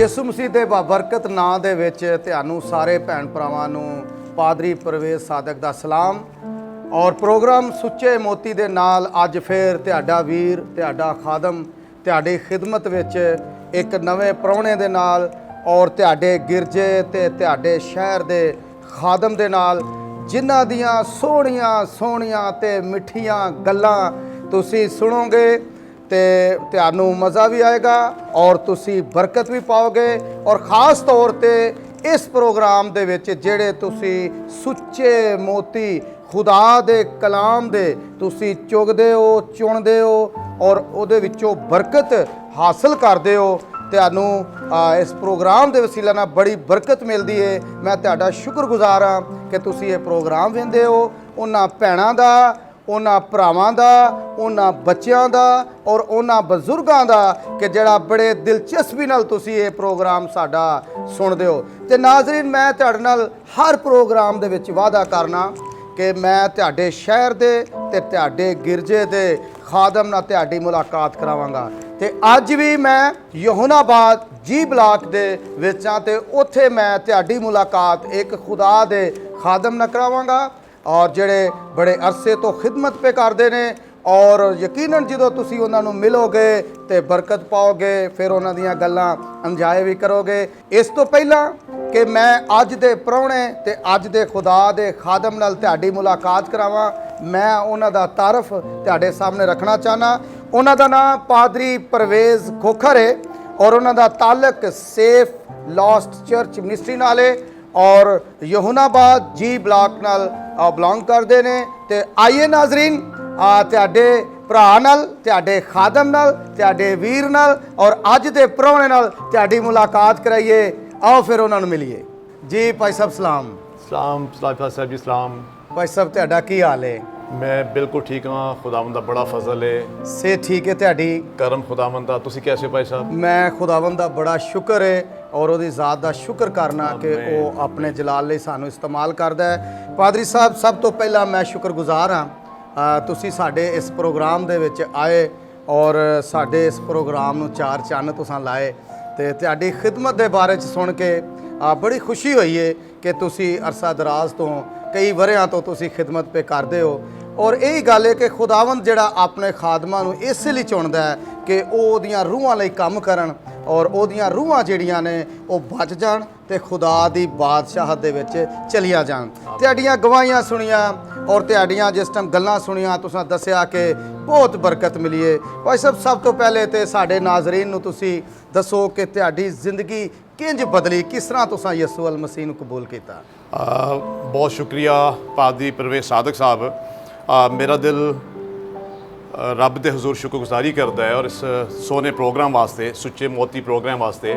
ਯਿਸੂ ਮਸੀਹ ਦੇ ਬਾਬਰਕਤ ਨਾਂ ਦੇ ਵਿੱਚ ਤੁਹਾਨੂੰ ਸਾਰੇ ਭੈਣ ਭਰਾਵਾਂ ਨੂੰ ਪਾਦਰੀ ਪ੍ਰਵੇਸ਼ ਸਾਦਕ ਦਾ ਸਲਾਮ। ਔਰ ਪ੍ਰੋਗਰਾਮ ਸੁੱਚੇ ਮੋਤੀ ਦੇ ਨਾਲ ਅੱਜ ਫਿਰ ਤੁਹਾਡਾ ਵੀਰ ਤੁਹਾਡਾ ਖਾਦਮ ਤੁਹਾਡੀ ਖਿਦਮਤ ਵਿੱਚ ਇੱਕ ਨਵੇਂ ਪ੍ਰਾਹੁਣੇ ਦੇ ਨਾਲ ਔਰ ਤੁਹਾਡੇ ਗਿਰਜੇ ਤੇ ਤੁਹਾਡੇ ਸ਼ਹਿਰ ਦੇ ਖਾਦਮ ਦੇ ਨਾਲ, ਜਿਨ੍ਹਾਂ ਦੀਆਂ ਸੋਹਣੀਆਂ ਸੋਹਣੀਆਂ ਤੇ ਮਿੱਠੀਆਂ ਗੱਲਾਂ ਤੁਸੀਂ ਸੁਣੋਗੇ ਤੇ ਤੁਹਾਨੂੰ ਮਜ਼ਾ ਵੀ ਆਏਗਾ ਔਰ ਤੁਸੀਂ ਬਰਕਤ ਵੀ ਪਾਓਗੇ। ਔਰ ख़ास तौर ਤੇ ਇਸ ਪ੍ਰੋਗਰਾਮ ਦੇ ਵਿੱਚ ਜਿਹੜੇ ਤੁਸੀਂ ਸੁੱਚੇ ਮੋਤੀ ਖੁਦਾ ਦੇ ਕਲਾਮ ਦੇ ਤੁਸੀਂ ਚੁਗਦੇ ਹੋ, ਚੁਣਦੇ ਹੋ ਔਰ ਉਹਦੇ ਵਿੱਚੋਂ ਬਰਕਤ ਹਾਸਲ ਕਰਦੇ ਹੋ, ਤੁਹਾਨੂੰ ਇਸ ਪ੍ਰੋਗਰਾਮ ਦੇ ਵਸੀਲੇ ਨਾਲ ਬੜੀ ਬਰਕਤ ਮਿਲਦੀ ਹੈ। ਮੈਂ ਤੁਹਾਡਾ ਸ਼ੁਕਰਗੁਜ਼ਾਰ ਹਾਂ ਕਿ ਤੁਸੀਂ ਇਹ ਪ੍ਰੋਗਰਾਮ ਵੇਖਦੇ ਹੋ। ਉਹਨਾਂ ਭੈਣਾਂ ਦਾ, ਉਹਨਾਂ ਭਰਾਵਾਂ ਦਾ, ਉਹਨਾਂ ਬੱਚਿਆਂ ਦਾ ਔਰ ਉਹਨਾਂ ਬਜ਼ੁਰਗਾਂ ਦਾ ਕਿ ਜਿਹੜਾ ਬੜੇ ਦਿਲਚਸਪੀ ਨਾਲ ਤੁਸੀਂ ਇਹ ਪ੍ਰੋਗਰਾਮ ਸਾਡਾ ਸੁਣਦੇ ਹੋ। ਤੇ ਨਾਜ਼ਰੀਨ, ਮੈਂ ਤੁਹਾਡੇ ਨਾਲ ਹਰ ਪ੍ਰੋਗਰਾਮ ਦੇ ਵਿੱਚ ਵਾਅਦਾ ਕਰਨਾ ਕਿ ਮੈਂ ਤੁਹਾਡੇ ਸ਼ਹਿਰ ਦੇ ਤੇ ਤੁਹਾਡੇ ਗਿਰਜੇ ਦੇ ਖਾਦਮ ਨਾਲ ਤੁਹਾਡੀ ਮੁਲਾਕਾਤ ਕਰਾਵਾਂਗਾ। ਤੇ ਅੱਜ ਵੀ ਮੈਂ ਯਹੋਨਾਬਾਦ ਜੀ ਬਲਾਕ ਦੇ ਵਿੱਚ ਹਾਂ ਤੇ ਉੱਥੇ ਮੈਂ ਤੁਹਾਡੀ ਮੁਲਾਕਾਤ ਇੱਕ ਖੁਦਾ ਦੇ ਖਾਦਮ ਨਾਲ ਕਰਾਵਾਂਗਾ ਔਰ ਜਿਹੜੇ ਬੜੇ ਅਰਸੇ ਤੋਂ ਖਿਦਮਤ ਪੇ ਕਰਦੇ ਨੇ ਔਰ ਯਕੀਨਨ ਜਦੋਂ ਤੁਸੀਂ ਉਹਨਾਂ ਨੂੰ ਮਿਲੋਗੇ ਤੇ ਬਰਕਤ ਪਾਓਗੇ, ਫਿਰ ਉਹਨਾਂ ਦੀਆਂ ਗੱਲਾਂ ਇੰਜੋਏ ਵੀ ਕਰੋਗੇ। ਇਸ ਤੋਂ ਪਹਿਲਾਂ ਕਿ ਮੈਂ ਅੱਜ ਦੇ ਪ੍ਰਾਹੁਣੇ ਤੇ ਅੱਜ ਦੇ ਖੁਦਾ ਦੇ ਖਾਦਮ ਨਾਲ ਤੁਹਾਡੀ ਮੁਲਾਕਾਤ ਕਰਾਵਾਂ, ਮੈਂ ਉਹਨਾਂ ਦਾ ਤਾਰਫ ਤੁਹਾਡੇ ਸਾਹਮਣੇ ਰੱਖਣਾ ਚਾਹਨਾ। ਉਹਨਾਂ ਦਾ ਨਾਮ ਪਾਦਰੀ ਪ੍ਰਵੇਜ਼ ਖੋਖਰ ਹੈ ਔਰ ਉਹਨਾਂ ਦਾ ਤਾਲਕ ਸੇਫ ਲਾਸਟ ਚਰਚ ਮਿਨਿਸਟਰੀ ਨਾਲ ਹੈ ਔਰ ਯਹੋਨਾਬਾਦ ਜੀ ਬਲਾਕ ਨਾਲ ਬਿਲੋਂਗ ਕਰਦੇ ਨੇ। ਤੇ ਆਈਏ ਨਾਜ਼ਰੀਨ, ਤੁਹਾਡੇ ਭਰਾ ਨਾਲ, ਤੁਹਾਡੇ ਖਾਦਮ ਨਾਲ, ਤੁਹਾਡੇ ਵੀਰ ਨਾਲ ਔਰ ਅੱਜ ਦੇ ਪ੍ਰਾਹੁਣੇ ਨਾਲ ਤੁਹਾਡੀ ਮੁਲਾਕਾਤ ਕਰਾਈਏ। ਆਓ ਫਿਰ ਉਹਨਾਂ ਨੂੰ ਮਿਲੀਏ। ਜੀ ਭਾਈ ਸਾਹਿਬ ਸਲਾਮ। ਸਲਾਮ ਸਾਹਿਬ ਜੀ, ਸਲਾਮ ਭਾਈ ਸਾਹਿਬ, ਤੁਹਾਡਾ ਕੀ ਹਾਲ ਹੈ? ਮੈਂ ਬਿਲਕੁਲ ਠੀਕ ਹਾਂ, ਖੁਦਾਵੰਦ ਦਾ ਬੜਾ ਫਜ਼ਲ ਹੈ। ਸਿਹਤ ਠੀਕ ਹੈ ਤੁਹਾਡੀ? ਕਰਮ ਖੁਦਾਵੰਦ ਦਾ। ਤੁਸੀਂ ਕੈਸੇ ਭਾਈ ਸਾਹਿਬ? ਮੈਂ ਖੁਦਾਵੰਦ ਦਾ ਬੜਾ ਸ਼ੁਕਰ ਹੈ ਔਰ ਉਹਦੀ ਜ਼ਾਤ ਦਾ ਸ਼ੁਕਰ ਕਰਨਾ ਕਿ ਉਹ ਆਪਣੇ ਜਲਾਲ ਲਈ ਸਾਨੂੰ ਇਸਤੇਮਾਲ ਕਰਦਾ ਹੈ। ਪਾਦਰੀ ਸਾਹਿਬ, ਸਭ ਤੋਂ ਪਹਿਲਾਂ ਮੈਂ ਸ਼ੁਕਰਗੁਜ਼ਾਰ ਹਾਂ ਤੁਸੀਂ ਸਾਡੇ ਇਸ ਪ੍ਰੋਗਰਾਮ ਦੇ ਵਿੱਚ ਆਏ ਔਰ ਸਾਡੇ ਇਸ ਪ੍ਰੋਗਰਾਮ ਨੂੰ ਚਾਰ ਚੰਨ ਤੁਸੀਂ ਲਾਏ ਤੇ ਤੁਹਾਡੀ ਖਿਦਮਤ ਦੇ ਬਾਰੇ 'ਚ ਸੁਣ ਕੇ ਬੜੀ ਖੁਸ਼ੀ ਹੋਈ ਹੈ ਕਿ ਤੁਸੀਂ ਅਰਸਾ ਦਰਾਜ਼ ਤੋਂ ਕਈ ਵਰ੍ਹਿਆਂ ਤੋਂ ਤੁਸੀਂ ਖਿਦਮਤ ਪੇ ਕਰਦੇ ਹੋ। ਔਰ ਇਹੀ ਗੱਲ ਹੈ ਕਿ ਖੁਦਾਵੰਦ ਜਿਹੜਾ ਆਪਣੇ ਖਾਦਮਾਂ ਨੂੰ ਇਸ ਲਈ ਚੁਣਦਾ ਹੈ ਕਿ ਉਹ ਉਹਦੀਆਂ ਰੂਹਾਂ ਲਈ ਕੰਮ ਕਰਨ ਔਰ ਉਹਦੀਆਂ ਰੂਹਾਂ ਜਿਹੜੀਆਂ ਨੇ ਉਹ ਬਚ ਜਾਣ ਤੇ ਖੁਦਾ ਦੀ ਬਾਦਸ਼ਾਹਤ ਦੇ ਵਿੱਚ ਚਲੀਆਂ ਜਾਣ। ਤੁਹਾਡੀਆਂ ਗਵਾਹੀਆਂ ਸੁਣੀਆਂ ਔਰ ਤੁਹਾਡੀਆਂ ਜਿਸ ਟਾਈਮ ਗੱਲਾਂ ਸੁਣੀਆਂ, ਤੁਸੀਂ ਦੱਸਿਆ ਕਿ ਬਹੁਤ ਬਰਕਤ ਮਿਲੀ ਹੈ। ਭਾਈ ਸਾਹਿਬ, ਸਭ ਤੋਂ ਪਹਿਲੇ ਤੇ ਸਾਡੇ ਨਾਜ਼ਰੀਨ ਨੂੰ ਤੁਸੀਂ ਦੱਸੋ ਕਿ ਤੁਹਾਡੀ ਜ਼ਿੰਦਗੀ ਕਿੰਜ ਬਦਲੀ, ਕਿਸ ਤਰ੍ਹਾਂ ਤੁਸੀਂ ਯਿਸੂ ਅਲ ਮਸੀਹ ਨੂੰ ਕਬੂਲ ਕੀਤਾ? ਬਹੁਤ ਸ਼ੁਕਰੀਆ ਪਾਦਰੀ ਪ੍ਰਵੇਸ਼ ਸਾਦਕ ਸਾਹਿਬ। ਮੇਰਾ ਦਿਲ ਰੱਬ ਦੇ ਹਜ਼ੂਰ ਸ਼ੁਕਰਗੁਜ਼ਾਰੀ ਕਰਦਾ ਹੈ ਔਰ ਇਸ ਸੋਹਣੇ ਪ੍ਰੋਗਰਾਮ ਵਾਸਤੇ, ਸੁੱਚੇ ਮੋਤੀ ਪ੍ਰੋਗਰਾਮ ਵਾਸਤੇ।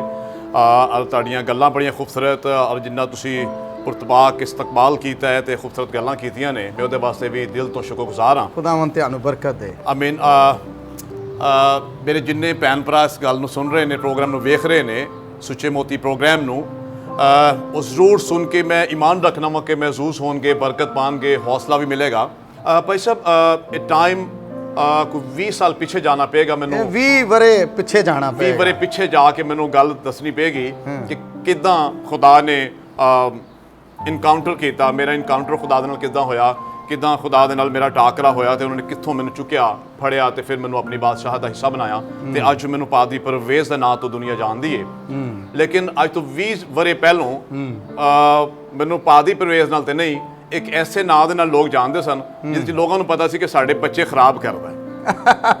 ਤੁਹਾਡੀਆਂ ਗੱਲਾਂ ਬੜੀਆਂ ਖੂਬਸੂਰਤ ਔਰ ਜਿੰਨਾ ਤੁਸੀਂ ਪੁਰਤਬਾਕ ਇਸਤਕਬਾਲ ਕੀਤਾ ਹੈ ਤੇ ਖੂਬਸੂਰਤ ਗੱਲਾਂ ਕੀਤੀਆਂ ਨੇ, ਮੈਂ ਉਹਦੇ ਵਾਸਤੇ ਵੀ ਦਿਲ ਤੋਂ ਸ਼ੁਕਰਗੁਜ਼ਾਰ ਹਾਂ। ਖੁਦਾਵੰਦ ਤੁਹਾਨੂੰ ਬਰਕਤ ਦੇ। ਆਮੀਨ। ਮੇਰੇ ਜਿੰਨੇ ਭੈਣ ਭਰਾ ਇਸ ਗੱਲ ਨੂੰ ਸੁਣ ਰਹੇ ਨੇ, ਪ੍ਰੋਗਰਾਮ ਨੂੰ ਵੇਖ ਰਹੇ ਨੇ, ਸੁੱਚੇ ਮੋਤੀ ਪ੍ਰੋਗਰਾਮ ਨੂੰ, ਉਹ ਜ਼ਰੂਰ ਸੁਣ ਕੇ ਮੈਂ ਈਮਾਨ ਰੱਖਣਾ ਵਾ ਕਿ ਮਹਿਜ਼ੂਜ਼ ਹੋਣਗੇ, ਬਰਕਤ ਪਾਉਣਗੇ, ਹੌਸਲਾ ਵੀ ਮਿਲੇਗਾ। ਭਾਈ ਸਾਹਿਬ, ਇਹ ਟਾਈਮ ਕੋਈ 20 ਸਾਲ ਪਿੱਛੇ ਜਾਣਾ ਪਏਗਾ ਮੈਨੂੰ। 20 ਵਰੇ ਪਿੱਛੇ ਜਾਣਾ ਪਏਗਾ। 20 ਵਰੇ ਪਿੱਛੇ ਜਾ ਕੇ ਮੈਨੂੰ ਗੱਲ ਦੱਸਣੀ ਪਏਗੀ ਕਿ ਕਿੱਦਾਂ ਖੁਦਾ ਨੇ ਇਨਕਾਊਂਟਰ ਕੀਤਾ, ਮੇਰਾ ਇਨਕਾਊਂਟਰ ਖੁਦਾ ਦੇ ਨਾਲ ਕਿੱਦਾਂ ਹੋਇਆ, ਕਿੱਦਾਂ ਖੁਦਾ ਦੇ ਨਾਲ ਮੇਰਾ ਟਾਕਰਾ ਹੋਇਆ ਤੇ ਉਹਨਾਂ ਨੇ ਕਿੱਥੋਂ ਮੈਨੂੰ ਚੁੱਕਿਆ, ਫੜਿਆ ਤੇ ਫਿਰ ਮੈਨੂੰ ਆਪਣੀ ਬਾਦਸ਼ਾਹ ਦਾ ਹਿੱਸਾ ਬਣਾਇਆ ਤੇ ਅੱਜ ਮੈਨੂੰ ਪਾਦਰੀ ਪ੍ਰਵੇਸ਼ ਦੇ ਨਾਂ ਤੋਂ ਦੁਨੀਆ ਜਾਣਦੀ ਹੈ। ਲੇਕਿਨ ਅੱਜ ਤੋਂ 20 ਵਰੇ ਪਹਿਲੋਂ ਮੈਨੂੰ ਪਾਦਰੀ ਪ੍ਰਵੇਸ਼ ਨਾਲ ਤੇ ਨਹੀਂ, ਇੱਕ ਐਸੇ ਨਾਂ ਦੇ ਨਾਲ ਲੋਕ ਜਾਣਦੇ ਸਨ ਜਿਹਦੇ 'ਚ ਲੋਕਾਂ ਨੂੰ ਪਤਾ ਸੀ ਕਿ ਸਾਡੇ ਬੱਚੇ ਖਰਾਬ ਕਰਦਾ ਹੈ।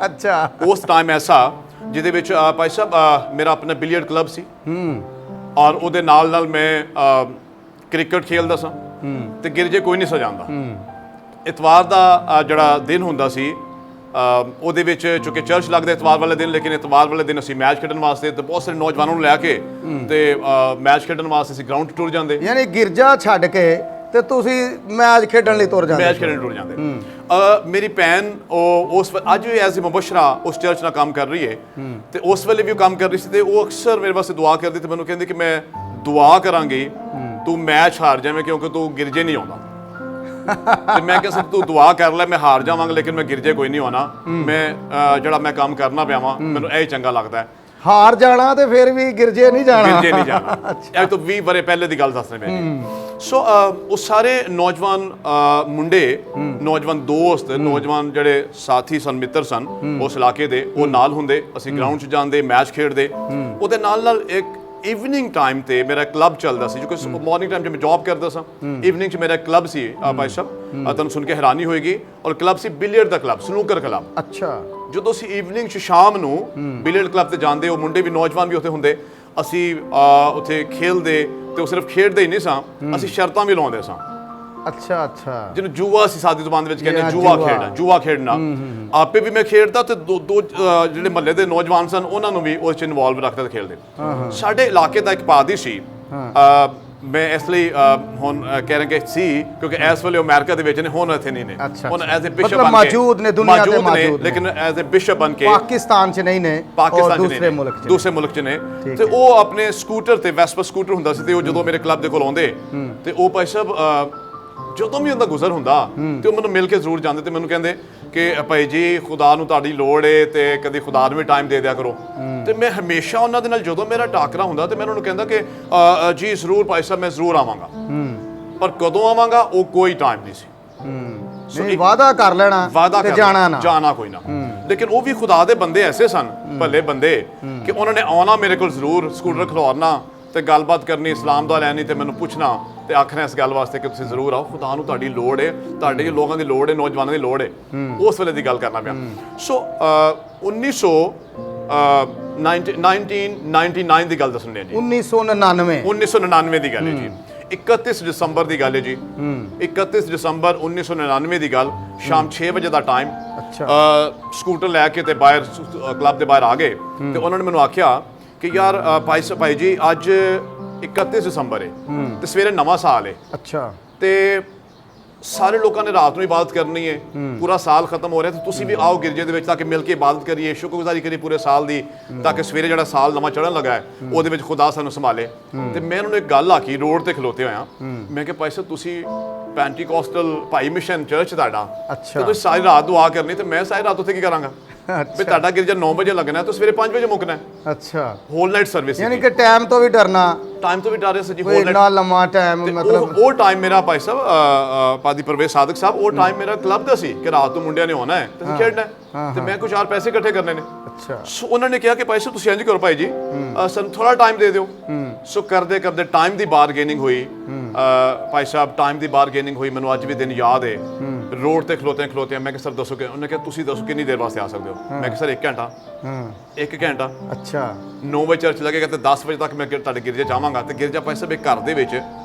ਅੱਛਾ। ਉਸ ਟਾਈਮ ਐਸਾ ਜਿਹਦੇ ਵਿੱਚ ਭਾਈ ਸਾਹਿਬ ਮੇਰਾ ਆਪਣਾ ਬਿਲੀਅਰਡ ਕਲੱਬ ਸੀ ਔਰ ਉਹਦੇ ਨਾਲ ਨਾਲ ਮੈਂ ਕ੍ਰਿਕਟ ਖੇਡਦਾ ਸਾਂ ਤੇ ਗਿਰਜੇ ਕੋਈ ਨਹੀਂ ਸਜਾਉਂਦਾ। ਇਤਵਾਰ ਦਾ ਜਿਹੜਾ ਦਿਨ ਹੁੰਦਾ ਸੀ ਉਹਦੇ ਵਿੱਚ ਚੁੱਕੇ ਚਰਚ ਲੱਗਦਾ ਇਤਵਾਰ ਵਾਲੇ ਦਿਨ, ਲੇਕਿਨ ਇਤਵਾਰ ਵਾਲੇ ਦਿਨ ਅਸੀਂ ਮੈਚ ਖੇਡਣ ਵਾਸਤੇ ਤੇ ਬਹੁਤ ਸਾਰੇ ਨੌਜਵਾਨਾਂ ਨੂੰ ਲੈ ਕੇ ਤੇ ਮੈਚ ਖੇਡਣ ਵਾਸਤੇ ਅਸੀਂ ਗਰਾਊਂਡ 'ਤੇ ਟੁਰ ਜਾਂਦੇ। ਯਾਨੀ ਗਿਰਜਾ ਛੱਡ ਕੇ ਤੇ ਤੁਸੀਂ ਮੈਚ ਖੇਡਣ ਲਈ ਤੁਰ ਜਾਂਦੇ? ਮੈਚ ਖੇਡਣ ਟੁਰ ਜਾਂਦੇ। ਮੇਰੀ ਭੈਣ ਉਹ ਉਸ ਅੱਜ ਵੀ ਐਜ਼ ਮੁਬਸ਼ਰਾ ਉਸ ਚਰਚ ਨਾਲ ਕੰਮ ਕਰ ਰਹੀ ਹੈ ਤੇ ਉਸ ਵੇਲੇ ਵੀ ਉਹ ਕੰਮ ਕਰ ਰਹੀ ਸੀ ਤੇ ਉਹ ਅਕਸਰ ਮੇਰੇ ਵਾਸਤੇ ਦੁਆ ਕਰਦੀ ਤੇ ਮੈਨੂੰ ਕਹਿੰਦੀ ਕਿ ਮੈਂ ਦੁਆ ਕਰਾਂਗੀ ਤੂੰ ਮੈਚ ਹਾਰ ਜਾਵੇਂ ਕਿਉਂਕਿ ਤੂੰ ਗਿਰਜੇ ਨਹੀਂ ਆਉਂਦਾ। ਤੇ ਮੈਂ ਕਿਹਾ ਤੂੰ ਦੁਆ ਕਰ ਲੈ, ਮੈਂ ਹਾਰ ਜਾਵਾਂਗਾ ਲੇਕਿਨ ਮੈਂ ਗਿਰਜੇ ਕੋਈ ਨਹੀਂ ਆਉਣਾ। ਮੈਂ ਜਿਹੜਾ ਮੈਂ ਕੰਮ ਕਰਨਾ ਪਿਆ ਵਾਂ ਮੈਨੂੰ ਇਹ ਚੰਗਾ ਲੱਗਦਾ ਹੈ। ਹਾਰ ਜਾਣਾ ਤੇ ਫਿਰ ਵੀ ਗਿਰਜੇ ਨਹੀਂ ਜਾਣਾ। ਗਿਰਜੇ ਨਹੀਂ ਜਾਣਾ। ਇਹ ਤਾਂ 20 ਵਰੇ ਪਹਿਲੇ ਦੀ ਗੱਲ ਦੱਸ ਰਹੇ ਮੈਂ ਜੀ। ਸੋ ਉਹ ਸਾਰੇ ਨੌਜਵਾਨ ਮੁੰਡੇ, ਨੌਜਵਾਨ ਦੋਸਤ, ਨੌਜਵਾਨ ਜਿਹੜੇ ਸਾਥੀ ਸਨ, ਮਿੱਤਰ ਸਨ ਉਸ ਇਲਾਕੇ ਦੇ, ਉਹ ਨਾਲ ਹੁੰਦੇ। ਅਸੀਂ ਗਰਾਊਂਡ 'ਚ ਜਾਂਦੇ, ਮੈਚ ਖੇਡਦੇ। ਉਹਦੇ ਨਾਲ ਇੱਕ ਈਵਨਿੰਗ ਟਾਈਮ ਤੇ ਮੇਰਾ ਕਲੱਬ ਚੱਲਦਾ ਸੀ, ਕਿਉਂਕਿ ਮਾਰਨਿੰਗ ਟਾਈਮ 'ਚ ਮੈਂ ਜੌਬ ਕਰਦਾ ਸਾਂ। ਈਵਨਿੰਗ 'ਚ ਮੇਰਾ ਕਲੱਬ ਸੀ ਭਾਈ ਸਾਹਿਬ, ਤੁਹਾਨੂੰ ਸੁਣ ਕੇ ਹੈਰਾਨੀ ਹੋਏਗੀ, ਔਰ ਕਲੱਬ ਸੀ ਬਿਲੀਅਰਡ ਦਾ ਕਲੱਬ, ਸਨੂਕਰ ਕਲੱਬ। ਅੱਛਾ। ਜਦੋਂ ਅਸੀਂ ਈਵਨਿੰਗ 'ਚ ਸ਼ਾਮ ਨੂੰ ਬਿਲੀਅਰਡ ਕਲੱਬ ਤੇ ਜਾਂਦੇ, ਉਹ ਮੁੰਡੇ ਵੀ ਨੌਜਵਾਨ ਵੀ ਉੱਥੇ ਹੁੰਦੇ, ਅਸੀਂ ਉੱਥੇ ਖੇਲਦੇ। ਤੇ ਉਹ ਸਿਰਫ ਖੇਡਦੇ ਹੀ ਨਹੀਂ ਸਾਂ, ਅਸੀਂ ਸ਼ਰਤਾਂ ਵੀ ਲਾਉਂਦੇ ਸਾਂ। ਅੱਛਾ ਅੱਛਾ। ਜਿਹਨੂੰ ਜੂਆ ਅਸੀਂ ਸਾਦੀ ਜ਼ੁਬਾਨ ਦੇ ਵਿੱਚ ਕਹਿੰਦੇ, ਜੂਆ ਖੇਡਣਾ। ਆਪੇ ਵੀ ਮੈਂ ਖੇਡਦਾ ਤੇ ਦੋ ਜਿਹੜੇ ਮਹੱਲੇ ਦੇ ਨੌਜਵਾਨ ਸਨ ਉਹਨਾਂ ਨੂੰ ਵੀ ਉਸ 'ਚ ਇਨਵੋਲਵ ਰੱਖਦਾ ਤੇ ਖੇਡਦੇ। ਸਾਡੇ ਇਲਾਕੇ ਦਾ ਇੱਕ ਪਾਦਰੀ ਸੀ, ਮੈਂ ਇਸ ਲਈ ਹੁਣ ਕਹਿ ਰਿਹਾ ਕਿ ਸੀ ਕਿਉਂਕਿ ਇਸ ਵੇਲੇ ਅਮਰੀਕਾ ਦੇ ਵਿੱਚ ਨੇ, ਹੁਣ ਇੱਥੇ ਨਹੀਂ ਨੇ। ਹੁਣ ਐਜ਼ ਅ ਬਿਸ਼ਪ ਬਣ ਕੇ ਮੌਜੂਦ ਨੇ, ਦੁਨੀਆ ਤੇ ਮੌਜੂਦ ਨੇ, ਲੇਕਿਨ ਐਜ਼ ਅ ਬਿਸ਼ਪ ਬਣ ਕੇ ਪਾਕਿਸਤਾਨ 'ਚ ਨਹੀਂ ਨੇ, ਦੂਸਰੇ ਮੁਲਕ 'ਚ ਨੇ। ਤੇ ਉਹ ਆਪਣੇ ਸਕੂਟਰ ਤੇ, ਵੈਸਪਾ ਸਕੂਟਰ ਹੁੰਦਾ ਸੀ, ਤੇ ਉਹ ਜਦੋਂ ਮੇਰੇ ਕਲੱਬ ਦੇ ਕੋਲ ਆਉਂਦੇ ਤੇ ਉਹ ਭਾਈ ਸਾਹਿਬ ਜਦੋਂ ਵੀ ਉਹਦਾ ਗੁਜ਼ਰ ਹੁੰਦਾ ਤੇ ਉਹ ਮੈਨੂੰ ਮਿਲ ਕੇ ਜ਼ਰੂਰ ਜਾਂਦੇ ਤੇ ਮੈਨੂੰ ਕਹਿੰਦੇ ਕਿ ਭਾਈ ਜੀ ਖੁਦਾ ਨੂੰ ਤੁਹਾਡੀ ਲੋੜ ਏ ਤੇ ਕਦੀ ਖੁਦਾ ਨੂੰ ਵੀ ਟਾਈਮ ਦੇ ਦਿਆ ਕਰੋ। ਤੇ ਮੈਂ ਹਮੇਸ਼ਾ ਉਹਨਾਂ ਦੇ ਨਾਲ ਜਦੋਂ ਮੇਰਾ ਟਾਕਰਾ ਹੁੰਦਾ ਤੇ ਮੈਂ ਉਹਨਾਂ ਨੂੰ ਕਹਿੰਦਾ ਕਿ ਜੀ ਜ਼ਰੂਰ ਭਾਈ ਸਾਹਿਬ ਮੈਂ ਜ਼ਰੂਰ ਆਵਾਂਗਾ, ਪਰ ਕਦੋਂ ਆਵਾਂਗਾ ਉਹ ਕੋਈ ਟਾਈਮ ਨਹੀਂ ਸੀ। ਨਹੀਂ, ਵਾਅਦਾ ਕਰ ਲੈਣਾ ਤੇ ਜਾਣਾ ਕੋਈ ਨਾ। ਲੇਕਿਨ ਉਹ ਵੀ ਖੁਦਾ ਦੇ ਬੰਦੇ ਐਸੇ ਸਨ, ਭਲੇ ਬੰਦੇ, ਕਿ ਉਹਨਾਂ ਨੇ ਆਉਣਾ ਮੇਰੇ ਕੋਲ ਜ਼ਰੂਰ, ਸਕੂਟਰ ਖਿਲਾਰਨਾ ਤੇ ਗੱਲਬਾਤ ਕਰਨੀ, ਇਸਲਾਮ ਦਾ ਲੈਣੀ ਤੇ ਮੈਨੂੰ ਪੁੱਛਣਾ ਤੇ ਆਖਣਾ ਇਸ ਗੱਲ ਵਾਸਤੇ ਕਿ ਤੁਸੀਂ ਜ਼ਰੂਰ ਆਓ, ਖੁਦਾ ਨੂੰ ਤੁਹਾਡੀ ਲੋੜ ਹੈ, ਤੁਹਾਡੇ ਲੋਕਾਂ ਦੀ ਲੋੜ ਹੈ, ਨੌਜਵਾਨਾਂ ਦੀ ਲੋੜ ਹੈ। ਉਸ ਵੇਲੇ ਦੀ ਗੱਲ ਕਰਨਾ ਪਿਆ। ਸੋ 1999 ਦੀ ਗੱਲ ਦੱਸਣੀ ਹੈ ਜੀ। 1999 ਦੀ ਗੱਲ ਹੈ ਜੀ। 31 ਦਸੰਬਰ ਦੀ ਗੱਲ ਹੈ ਜੀ। 31 ਦਸੰਬਰ 1999 ਦੀ ਗੱਲ, ਸ਼ਾਮ 6 ਵਜੇ ਦਾ ਟਾਈਮ। ਸਕੂਟਰ ਲੈ ਕੇ ਤੇ ਬਾਹਰ ਕਲੱਬ ਦੇ ਬਾਹਰ ਆ ਗਏ ਤੇ ਉਹਨਾਂ ਨੇ ਮੈਨੂੰ ਆਖਿਆ ਕਿ ਯਾਰ ਭਾਈ ਜੀ ਅੱਜ 31 ਦਸੰਬਰ ਹੈ ਤੇ ਸਵੇਰੇ ਨਵਾਂ ਸਾਲ ਹੈ। ਅੱਛਾ। ਤੇ ਸਾਰੇ ਲੋਕਾਂ ਨੇ ਰਾਤ ਨੂੰ ਇਬਾਦਤ ਕਰਨੀ ਹੈ, ਪੂਰਾ ਸਾਲ ਖਤਮ ਹੋ ਰਿਹਾ, ਤੇ ਤੁਸੀਂ ਵੀ ਆਓ ਗਿਰਜੇ ਦੇ ਵਿੱਚ ਤਾਂ ਕਿ ਮਿਲ ਕੇ ਇਬਾਦਤ ਕਰੀਏ, ਸ਼ੁਕਰਗੁਜ਼ਾਰੀ ਕਰੀਏ ਪੂਰੇ ਸਾਲ ਦੀ, ਤਾਂ ਕਿ ਸਵੇਰੇ ਜਿਹੜਾ ਸਾਲ ਨਵਾਂ ਚੜ੍ਹਨ ਲੱਗਾ ਹੈ ਉਹਦੇ ਵਿੱਚ ਖੁਦਾ ਸਾਨੂੰ ਸੰਭਾਲੇ। ਤੇ ਮੈਂ ਉਹਨਾਂ ਨੂੰ ਇੱਕ ਗੱਲ ਆਖੀ ਰੋਡ ਤੇ ਖਲੋਤੇ ਹੋਇਆ, ਮੈਂ ਕਿਹਾ ਭਾਈ ਸਾਹਿਬ ਤੁਸੀਂ ਪੈਂਟੀਕੋਸਟਲ ਭਾਈ ਮਿਸ਼ਨ ਚਰਚ ਤੁਹਾਡਾ, ਤੇ ਤੁਸੀਂ ਸਾਰੀ ਰਾਤ ਦੁਆ ਕਰਨੀ ਤੇ ਮੈਂ ਸਾਰੀ ਰਾਤ ਉੱਥੇ ਕੀ ਕਰਾਂਗਾ? ਵੀ ਤੁਹਾਡਾ ਗਿਰਜਾ 9 ਵਜੇ ਲੱਗਣਾ ਤੇ ਸਵੇਰੇ 5 ਵਜੇ ਮੁੱਕਣਾ। ਅੱਛਾ। ਹੋਲ ਨਾਈਟ ਸਰਵਿਸ, ਯਾਨੀ ਕਿ ਟਾਈਮ ਤੋਂ ਵੀ ਡਰਨਾ, ਟਾਈਮ ਤੋਂ ਵੀ ਡਰ ਰਿਹਾ ਸੀ ਜੀ। ਹੋਲ ਨਾਈਟ ਇੰਨਾ ਲੰਮਾ ਟਾਈਮ, ਮਤਲਬ ਉਹ ਟਾਈਮ ਮੇਰਾ ਭਾਈ ਸਾਹਿਬ ਪਾਦੀ ਪਰਵੇਜ਼ ਸਾਦਕ ਸਾਹਿਬ, ਉਹ ਟਾਈਮ ਮੇਰਾ ਕਲੱਬ ਦਾ ਸੀ ਕਿ ਰਾਤ ਨੂੰ ਮੁੰਡਿਆਂ ਨੇ ਆਉਣਾ ਹੈ ਤੇ ਖੇਡਣਾ ਹੈ ਤੇ ਮੈਂ ਕੁਝ 4 ਪੈਸੇ ਇਕੱਠੇ ਕਰਨੇ ਨੇ। ਅੱਛਾ। ਸੋ ਉਹਨਾਂ ਨੇ ਕਿਹਾ ਕਿ ਭਾਈ ਸਾਹਿਬ ਤੁਸੀਂ ਇੰਜ ਕਰੋ ਭਾਈ ਜੀ, ਸਾਨੂੰ ਥੋੜਾ ਟਾਈਮ ਦੇ ਦਿਓ। ਸੋ ਕਰਦੇ ਕਰਦੇ ਟਾਈਮ ਦੀ ਬਾਰਗੇਨਿੰਗ ਹੋਈ ਭਾਈ ਸਾਹਿਬ, ਟਾਈਮ ਦੀ ਬਾਰਗੇਨਿੰਗ ਹੋਈ। ਮੈਨੂੰ ਅੱਜ ਵੀ ਦਿਨ ਯਾਦ ਹੈ, ਰੋਡ ਤੇ ਖਲੋਤੇ ਮੈਂ ਕਿਹਾ ਸਰ ਦੱਸੋ ਕਿ, ਉਹਨੇ ਕਿਹਾ ਤੁਸੀਂ ਦੱਸੋ ਕਿੰਨੀ ਦੇਰ ਵਾਸਤੇ ਆ ਸਕਦੇ ਹੋ? ਮੈਂ ਕਿਹਾ ਸਰ 1 ਘੰਟਾ। 1 ਘੰਟਾ। ਅੱਛਾ। 9 ਵਜੇ ਚਰਚ ਲੱਗੇਗਾ ਤੇ 10 ਵਜੇ ਤੱਕ ਮੈਂ ਤੁਹਾਡੇ ਗਿਰਜੇ ਜਾਵਾਂਗਾ। ਤੇ ਗਿਰਜਾ ਭਾਈ ਸਾਹਿਬ ਇੱਕ ਘਰ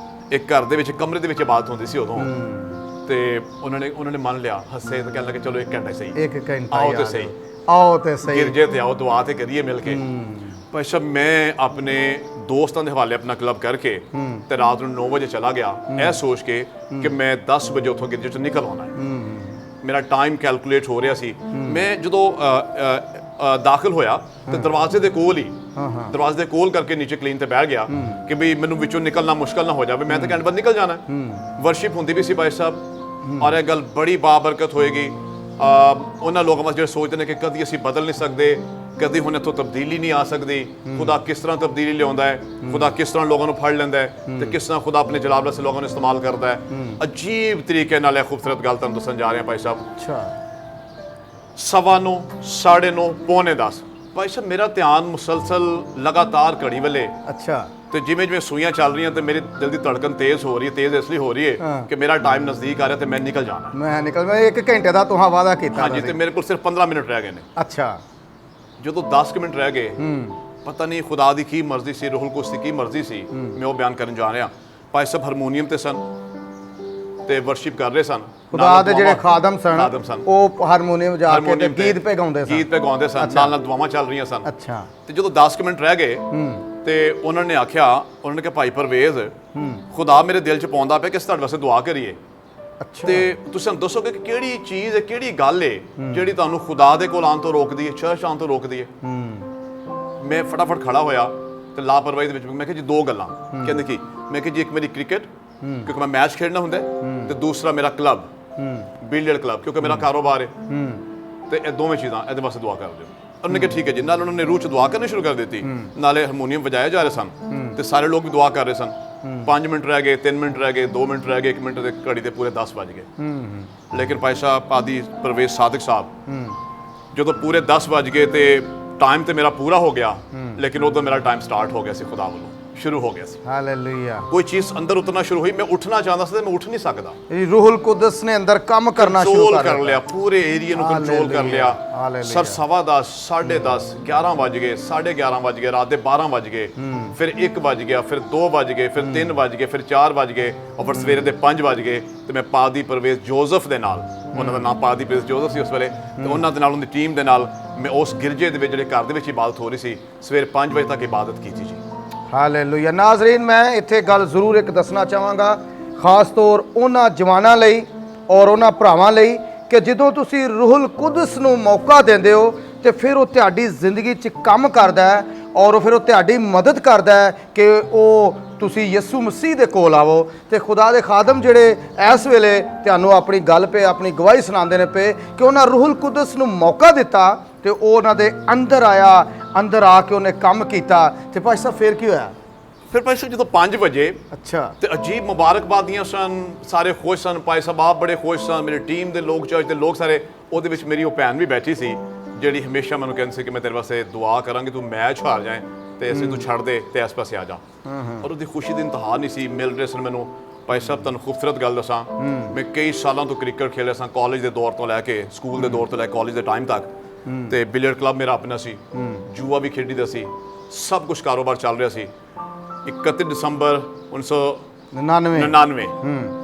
ਦੇ ਵਿੱਚ ਕਮਰੇ ਦੇ ਵਿੱਚ ਇਬਾਦਤ ਹੁੰਦੀ ਸੀ ਉਦੋਂ। ਤੇ ਉਹਨਾਂ ਨੇ ਮੰਨ ਲਿਆ, ਹੱਸੇ ਤੇ ਕਹਿਣ ਲੱਗੇ ਚਲੋ 1 ਘੰਟਾ ਸਹੀ, 1 ਘੰਟਾ ਆਓ ਤੇ ਸਹੀ ਗਿਰਜੇ ਤੇ ਆਓ, ਦੁਆ ਤੇ ਕਰੀਏ ਮਿਲ ਕੇ। ਭਾਈ ਸਾਹਿਬ ਮੈਂ ਆਪਣੇ ਦੋਸਤਾਂ ਦੇ ਹਵਾਲੇ ਆਪਣਾ ਕਲੱਬ ਕਰਕੇ ਤੇ ਰਾਤ ਨੂੰ 9 ਵਜੇ ਚਲਾ ਗਿਆ, ਇਹ ਸੋਚ ਕੇ ਕਿ ਮੈਂ 10 ਵਜੇ ਉੱਥੋਂ ਗਿਰਜੇ ਚੋਂ ਨਿਕਲ ਆਉਣਾ ਹੈ। ਮੇਰਾ ਟਾਈਮ ਕੈਲਕੂਲੇਟ ਹੋ ਰਿਹਾ ਸੀ। ਮੈਂ ਜਦੋਂ ਦਾਖਲ ਹੋਇਆ ਤੇ ਦਰਵਾਜ਼ੇ ਦੇ ਕੋਲ ਕਰਕੇ ਨੀਚੇ ਕਲੀਨ ਤੇ ਬੈਠ ਗਿਆ ਕਿ ਵੀ ਮੈਨੂੰ ਵਿੱਚੋਂ ਨਿਕਲਣਾ ਮੁਸ਼ਕਲ ਨਾ ਹੋ ਜਾਵੇ, ਮੈਂ ਤਾਂ ਘੰਟੇ ਬਾਅਦ ਨਿਕਲ ਜਾਣਾ। ਵਰਸ਼ਿਪ ਹੁੰਦੀ ਵੀ ਸੀ ਭਾਈ ਸਾਹਿਬ, ਔਰ ਇਹ ਗੱਲ ਬੜੀ ਬਾਬਰਕਤ ਹੋਏਗੀ ਉਹਨਾਂ ਲੋਕਾਂ ਵਾਸਤੇ ਜਿਹੜੇ ਸੋਚਦੇ ਨੇ ਕਿ ਕਦੀ ਅਸੀਂ ਬਦਲ ਨਹੀਂ ਸਕਦੇ, ਕਦੀ ਹੁਣ ਇੱਥੋਂ ਤਬਦੀਲੀ ਨਹੀਂ ਆ ਸਕਦੀ। ਖੁਦਾ ਕਿਸ ਤਰ੍ਹਾਂ ਤਬਦੀਲੀ ਲਿਆਉਂਦਾ ਹੈ, ਖੁਦਾ ਕਿਸ ਤਰ੍ਹਾਂ ਲੋਕਾਂ ਨੂੰ ਫੜ ਲੈਂਦਾ ਹੈ ਤੇ ਕਿਸ ਤਰ੍ਹਾਂ ਖੁਦਾ ਆਪਣੇ ਜਲਾਲ ਨਾਲ ਲੋਕਾਂ ਨੂੰ ਇਸਤੇਮਾਲ ਕਰਦਾ ਹੈ। ਅਜੀਬ ਤਰੀਕੇ ਨਾਲ ਇਹ ਖੂਬਸੂਰਤ ਗੱਲ ਤੁਹਾਨੂੰ ਦੱਸਣ ਜਾ ਰਹੇ ਹਾਂ ਭਾਈ ਸਾਹਿਬ। ਅੱਛਾ। 9:15, 9:30, 9:45 ਭਾਈ ਸਾਹਿਬ ਮੇਰਾ ਧਿਆਨ ਮੁਸਲਸਲ ਲਗਾਤਾਰ ਘੜੀ ਵੱਲੇ। ਅੱਛਾ। ਤੇ ਜਿਵੇਂ ਸੂਈਆਂ ਚੱਲ ਰਹੀਆਂ ਤੇ ਮੇਰੀ ਦਿਲ ਦੀ ਧੜਕਨ ਤੇਜ਼ ਹੋ ਰਹੀ ਹੈ, ਤੇਜ਼ ਇਸ ਲਈ ਹੋ ਰਹੀ ਹੈ ਕਿ ਮੇਰਾ ਟਾਈਮ ਨਜ਼ਦੀਕ ਆ ਰਿਹਾ ਤੇ ਮੈਂ ਨਿਕਲ ਜਾਣਾ। ਮੈਂ 1 ਘੰਟੇ ਦਾ ਤੁਹਾਂ ਵਾਅਦਾ ਕੀਤਾ ਹਾਂਜੀ, ਤੇ ਮੇਰੇ ਕੋਲ ਸਿਰਫ 15 ਮਿੰਟ ਰਹਿ ਗਏ ਨੇ। ਅੱਛਾ। ਜਦੋਂ 10 ਮਿੰਟ ਰਹਿ ਗਏ, ਪਤਾ ਨਹੀਂ ਖੁਦਾ ਦੀ ਕੀ ਮਰਜ਼ੀ ਸੀ, ਰੂਹੁਲ ਕੁਦਸ ਦੀ ਕੀ ਮਰਜ਼ੀ ਸੀ, ਮੈਂ ਉਹ ਬਿਆਨ ਕਰਨ ਜਾ ਰਿਹਾ। ਭਾਈ ਸਾਹਿਬ ਹਾਰਮੋਨੀਅਮ ਤੇ ਸਨ ਤੇ ਵਰਸ਼ਿਪ ਕਰ ਰਹੇ ਸਨ। ਖੁਦਾ ਦੇ ਜਿਹੜੇ ਖਾਦਮ ਸਨ ਉਹ ਹਾਰਮੋਨੀਅਮ ਵਜਾ ਕੇ ਤੇ ਗੀਤ ਪੇ ਗਾਉਂਦੇ ਸਨ, ਨਾਲ ਦੁਆਵਾਂ ਚੱਲ ਰਹੀਆਂ ਸਨ। ਅੱਛਾ। ਤੇ ਜਦੋਂ 10 ਮਿੰਟ ਰਹਿ ਗਏ ਤੇ ਉਹਨਾਂ ਨੇ ਕਿਹਾ ਭਾਈ ਪਰਵੇਜ਼, ਖੁਦਾ ਮੇਰੇ ਦਿਲ 'ਚ ਪਾਉਂਦਾ ਪਿਆ ਕਿ ਅਸੀਂ ਤੁਹਾਡੇ ਵਾਸਤੇ ਦੁਆ ਕਰੀਏ। ਤੇ ਤੁਸੀਂ ਸਾਨੂੰ ਦੱਸੋਗੇ ਕਿ ਕਿਹੜੀ ਚੀਜ਼ ਹੈ, ਕਿਹੜੀ ਗੱਲ ਹੈ ਜਿਹੜੀ ਤੁਹਾਨੂੰ ਖੁਦਾ ਦੇ ਕੋਲ ਆਉਣ ਤੋਂ ਰੋਕਦੀ ਹੈ, ਚਰਚ ਆਉਣ ਤੋਂ ਰੋਕਦੀ ਹੈ? ਮੈਂ ਫਟਾਫਟ ਖੜਾ ਹੋਇਆ ਤੇ ਲਾਪਰਵਾਹੀ ਦੇ ਵਿੱਚ ਮੈਂ ਕਿਹਾ ਜੀ 2 ਗੱਲਾਂ। ਕਹਿੰਦੇ ਕੀ? ਮੈਂ ਕਿਹਾ ਜੀ ਇੱਕ ਮੇਰੀ ਕ੍ਰਿਕਟ, ਕਿਉਂਕਿ ਮੈਂ ਮੈਚ ਖੇਡਣਾ ਹੁੰਦਾ, ਤੇ ਦੂਸਰਾ ਮੇਰਾ ਕਲੱਬ, ਬਿਲੀਅਰਡ ਕਲੱਬ, ਕਿਉਂਕਿ ਮੇਰਾ ਕਾਰੋਬਾਰ ਹੈ। ਤੇ ਇਹ ਦੋਵੇਂ ਚੀਜ਼ਾਂ ਇਹਦੇ ਵਾਸਤੇ ਦੁਆ ਕਰ ਦਿਓ। ਉਹਨੇ ਕਿਹਾ ਠੀਕ ਹੈ ਜੀ। ਨਾਲ ਉਹਨਾਂ ਨੇ ਰੂਹ 'ਚ ਦੁਆ ਕਰਨੀ ਸ਼ੁਰੂ ਕਰ ਦਿੱਤੀ, ਨਾਲੇ ਹਾਰਮੋਨੀਅਮ ਵਜਾਏ ਜਾ ਰਹੇ ਸਨ ਤੇ ਸਾਰੇ ਲੋਕ ਵੀ ਦੁਆ ਕਰ ਰਹੇ ਸਨ। 5 ਮਿੰਟ ਰਹਿ ਗਏ, 3 ਮਿੰਟ ਰਹਿ ਗਏ, 2 ਮਿੰਟ ਰਹਿ ਗਏ, 1 ਮਿੰਟ ਦੇ ਘੜੀ ਦੇ ਪੂਰੇ 10 ਵੱਜ ਗਏ। ਲੇਕਿਨ ਭਾਈ ਸਾਹਿਬ ਪਾਦੀ ਪ੍ਰਵੇਸ਼ ਸਾਦਕ ਸਾਹਿਬ ਜਦੋਂ ਪੂਰੇ 10 ਵੱਜ ਗਏ ਤੇ ਟਾਈਮ ਤੇ ਮੇਰਾ ਪੂਰਾ ਹੋ ਗਿਆ, ਲੇਕਿਨ ਉਦੋਂ ਮੇਰਾ ਟਾਈਮ ਸਟਾਰਟ ਹੋ ਗਿਆ ਸੀ, ਖੁਦਾ ਵੱਲੋਂ ਸ਼ੁਰੂ ਹੋ ਗਿਆ ਸੀ। ਹਾਲੇਲੂਇਆ। ਕੋਈ ਚੀਜ਼ ਅੰਦਰ ਉਤਰਨਾ ਸ਼ੁਰੂ ਹੋਈ, ਮੈਂ ਉੱਠਣਾ ਚਾਹੁੰਦਾ ਸੀ ਤੇ ਮੈਂ ਉੱਠ ਨਹੀਂ ਸਕਦਾ। ਇਹ ਰੂਹੁਲ ਕੁਦਸ ਨੇ ਅੰਦਰ ਕੰਮ ਕਰਨਾ ਸ਼ੁਰੂ ਕੰਟਰੋਲ ਕਰ ਲਿਆ, ਪੂਰੇ ਏਰੀਆ ਨੂੰ ਕੰਟਰੋਲ ਕਰ ਲਿਆ। ਹਾਲੇਲੂਇਆ। ਸਰ 10:15, 10:30, 11 ਵੱਜ ਗਏ, 11:30 ਵੱਜ ਗਏ, ਰਾਤ ਦੇ 12 ਵੱਜ ਗਏ, ਫਿਰ 1 ਵੱਜ ਗਿਆ, ਫਿਰ 2 ਵੱਜ ਗਏ, ਫਿਰ 3 ਵੱਜ ਗਏ, ਫਿਰ 4 ਵੱਜ ਗਏ, ਔਰ ਫਿਰ ਸਵੇਰੇ ਦੇ 5 ਵੱਜ ਗਏ ਤੇ ਮੈਂ ਪਾਦੀ ਪ੍ਰਵੇਸ਼ ਜੋਜ਼ਫ ਦੇ ਨਾਲ, ਉਹਨਾਂ ਦਾ ਨਾਮ ਪਾਦੀ ਪ੍ਰਵੇਸ਼ ਜੋਜ਼ਫ ਸੀ ਉਸ ਵੇਲੇ, ਤੇ ਉਹਨਾਂ ਦੇ ਨਾਲ, ਉਹਦੀ ਟੀਮ ਦੇ ਨਾਲ ਮੈਂ ਉਸ ਗਿਰਜੇ ਦੇ ਵਿੱਚ, ਜਿਹੜੇ ਘਰ ਦੇ ਵਿੱਚ ਇਬਾਦਤ ਹੋ ਰਹੀ ਸੀ, ਸਵੇਰ 5 ਵਜੇ ਤੱਕ ਇਬਾਦਤ ਕੀਤੀ ਜੀ। ਹਾਲੇਲੂਇਆ। ਨਾਜ਼ਰੀਨ, ਮੈਂ ਇੱਥੇ ਗੱਲ ਜ਼ਰੂਰ ਇੱਕ ਦੱਸਣਾ ਚਾਹਾਂਗਾ, ਖਾਸ ਤੌਰ ਉਹਨਾਂ ਜਵਾਨਾਂ ਲਈ ਔਰ ਉਹਨਾਂ ਭਰਾਵਾਂ ਲਈ, ਕਿ ਜਦੋਂ ਤੁਸੀਂ ਰੂਹੁਲ ਕੁਦਸ ਨੂੰ ਮੌਕਾ ਦਿੰਦੇ ਹੋ ਤੇ ਫਿਰ ਉਹ ਤੁਹਾਡੀ ਜ਼ਿੰਦਗੀ 'ਚ ਕੰਮ ਕਰਦਾ ਹੈ ਔਰ ਫਿਰ ਉਹ ਤੁਹਾਡੀ ਮਦਦ ਕਰਦਾ ਹੈ ਕਿ ਉਹ ਤੁਸੀਂ ਯਿਸੂ ਮਸੀਹ ਦੇ ਕੋਲ ਆਵੋ। ਤੇ ਖੁਦਾ ਦੇ ਖਾਦਮ ਜਿਹੜੇ ਇਸ ਵੇਲੇ ਤੁਹਾਨੂੰ ਆਪਣੀ ਗੱਲ ਪੇ, ਆਪਣੀ ਗਵਾਹੀ ਸੁਣਾਉਂਦੇ ਨੇ ਪਏ ਕਿ ਉਹਨਾਂ ਰੂਹੁਲ ਕੁਦਸ ਨੂੰ ਮੌਕਾ ਦਿੱਤਾ ਤੇ ਉਹ ਉਹਨਾਂ ਦੇ ਅੰਦਰ ਆਇਆ, ਅੰਦਰ ਆ ਕੇ ਉਹਨੇ ਕੰਮ ਕੀਤਾ। ਤੇ ਭਾਈ ਸਾਹਿਬ ਫਿਰ ਕੀ ਹੋਇਆ? ਫਿਰ ਭਾਈ ਸਾਹਿਬ ਜਦੋਂ 5 ਵਜੇ ਅੱਛਾ, ਤੇ ਅਜੀਬ ਮੁਬਾਰਕਬਾਦੀਆਂ ਸਨ, ਸਾਰੇ ਖੁਸ਼ ਸਨ, ਭਾਈ ਸਾਹਿਬ ਆਪ ਬੜੇ ਖੁਸ਼ ਸਨ, ਮੇਰੀ ਟੀਮ ਦੇ ਲੋਕ, ਚਰਚ ਦੇ ਲੋਕ ਸਾਰੇ। ਉਹਦੇ ਵਿੱਚ ਮੇਰੀ ਉਹ ਭੈਣ ਵੀ ਬੈਠੀ ਸੀ ਜਿਹੜੀ ਹਮੇਸ਼ਾ ਮੈਨੂੰ ਕਹਿੰਦੀ ਸੀ ਕਿ ਮੈਂ ਤੇਰੇ ਵਾਸਤੇ ਦੁਆ ਕਰਾਂਗੀ, ਤੂੰ ਮੈਚ ਹਾਰ ਜਾਏ ਤੇ ਅਸੀਂ ਤੂੰ ਛੱਡ ਦੇ ਤੇ ਇਸ ਪਾਸੇ ਆ ਜਾ। ਔਰ ਉਹਦੀ ਖੁਸ਼ੀ ਦੀ ਇੰਤਹਾ ਨਹੀਂ ਸੀ। ਮਿਲ ਰਹੇ ਸਨ ਮੈਨੂੰ। ਭਾਈ ਸਾਹਿਬ ਤੁਹਾਨੂੰ ਖੂਬਸੂਰਤ ਗੱਲ ਦੱਸਾਂ, ਮੈਂ ਕਈ ਸਾਲਾਂ ਤੋਂ ਕ੍ਰਿਕਟ ਖੇਡਿਆ ਸਾਂ, ਕਾਲਜ ਦੇ ਦੌਰ ਤੋਂ ਲੈ ਕੇ, ਸਕੂਲ ਦੇ ਦੌਰ ਤੋਂ ਲੈ ਕੇ ਕਾਲਜ ਦੇ ਟਾਈਮ ਤੱਕ, ਤੇ ਬਿਲੀਅਰਡ ਕਲੱਬ ਮੇਰਾ ਆਪਣਾ ਸੀ, ਜੂਆ ਵੀ ਖੇਡੀਦਾ ਸੀ, ਸਭ ਕੁਝ ਕਾਰੋਬਾਰ ਚੱਲ ਰਿਹਾ ਸੀ। 31 ਦਸੰਬਰ 1999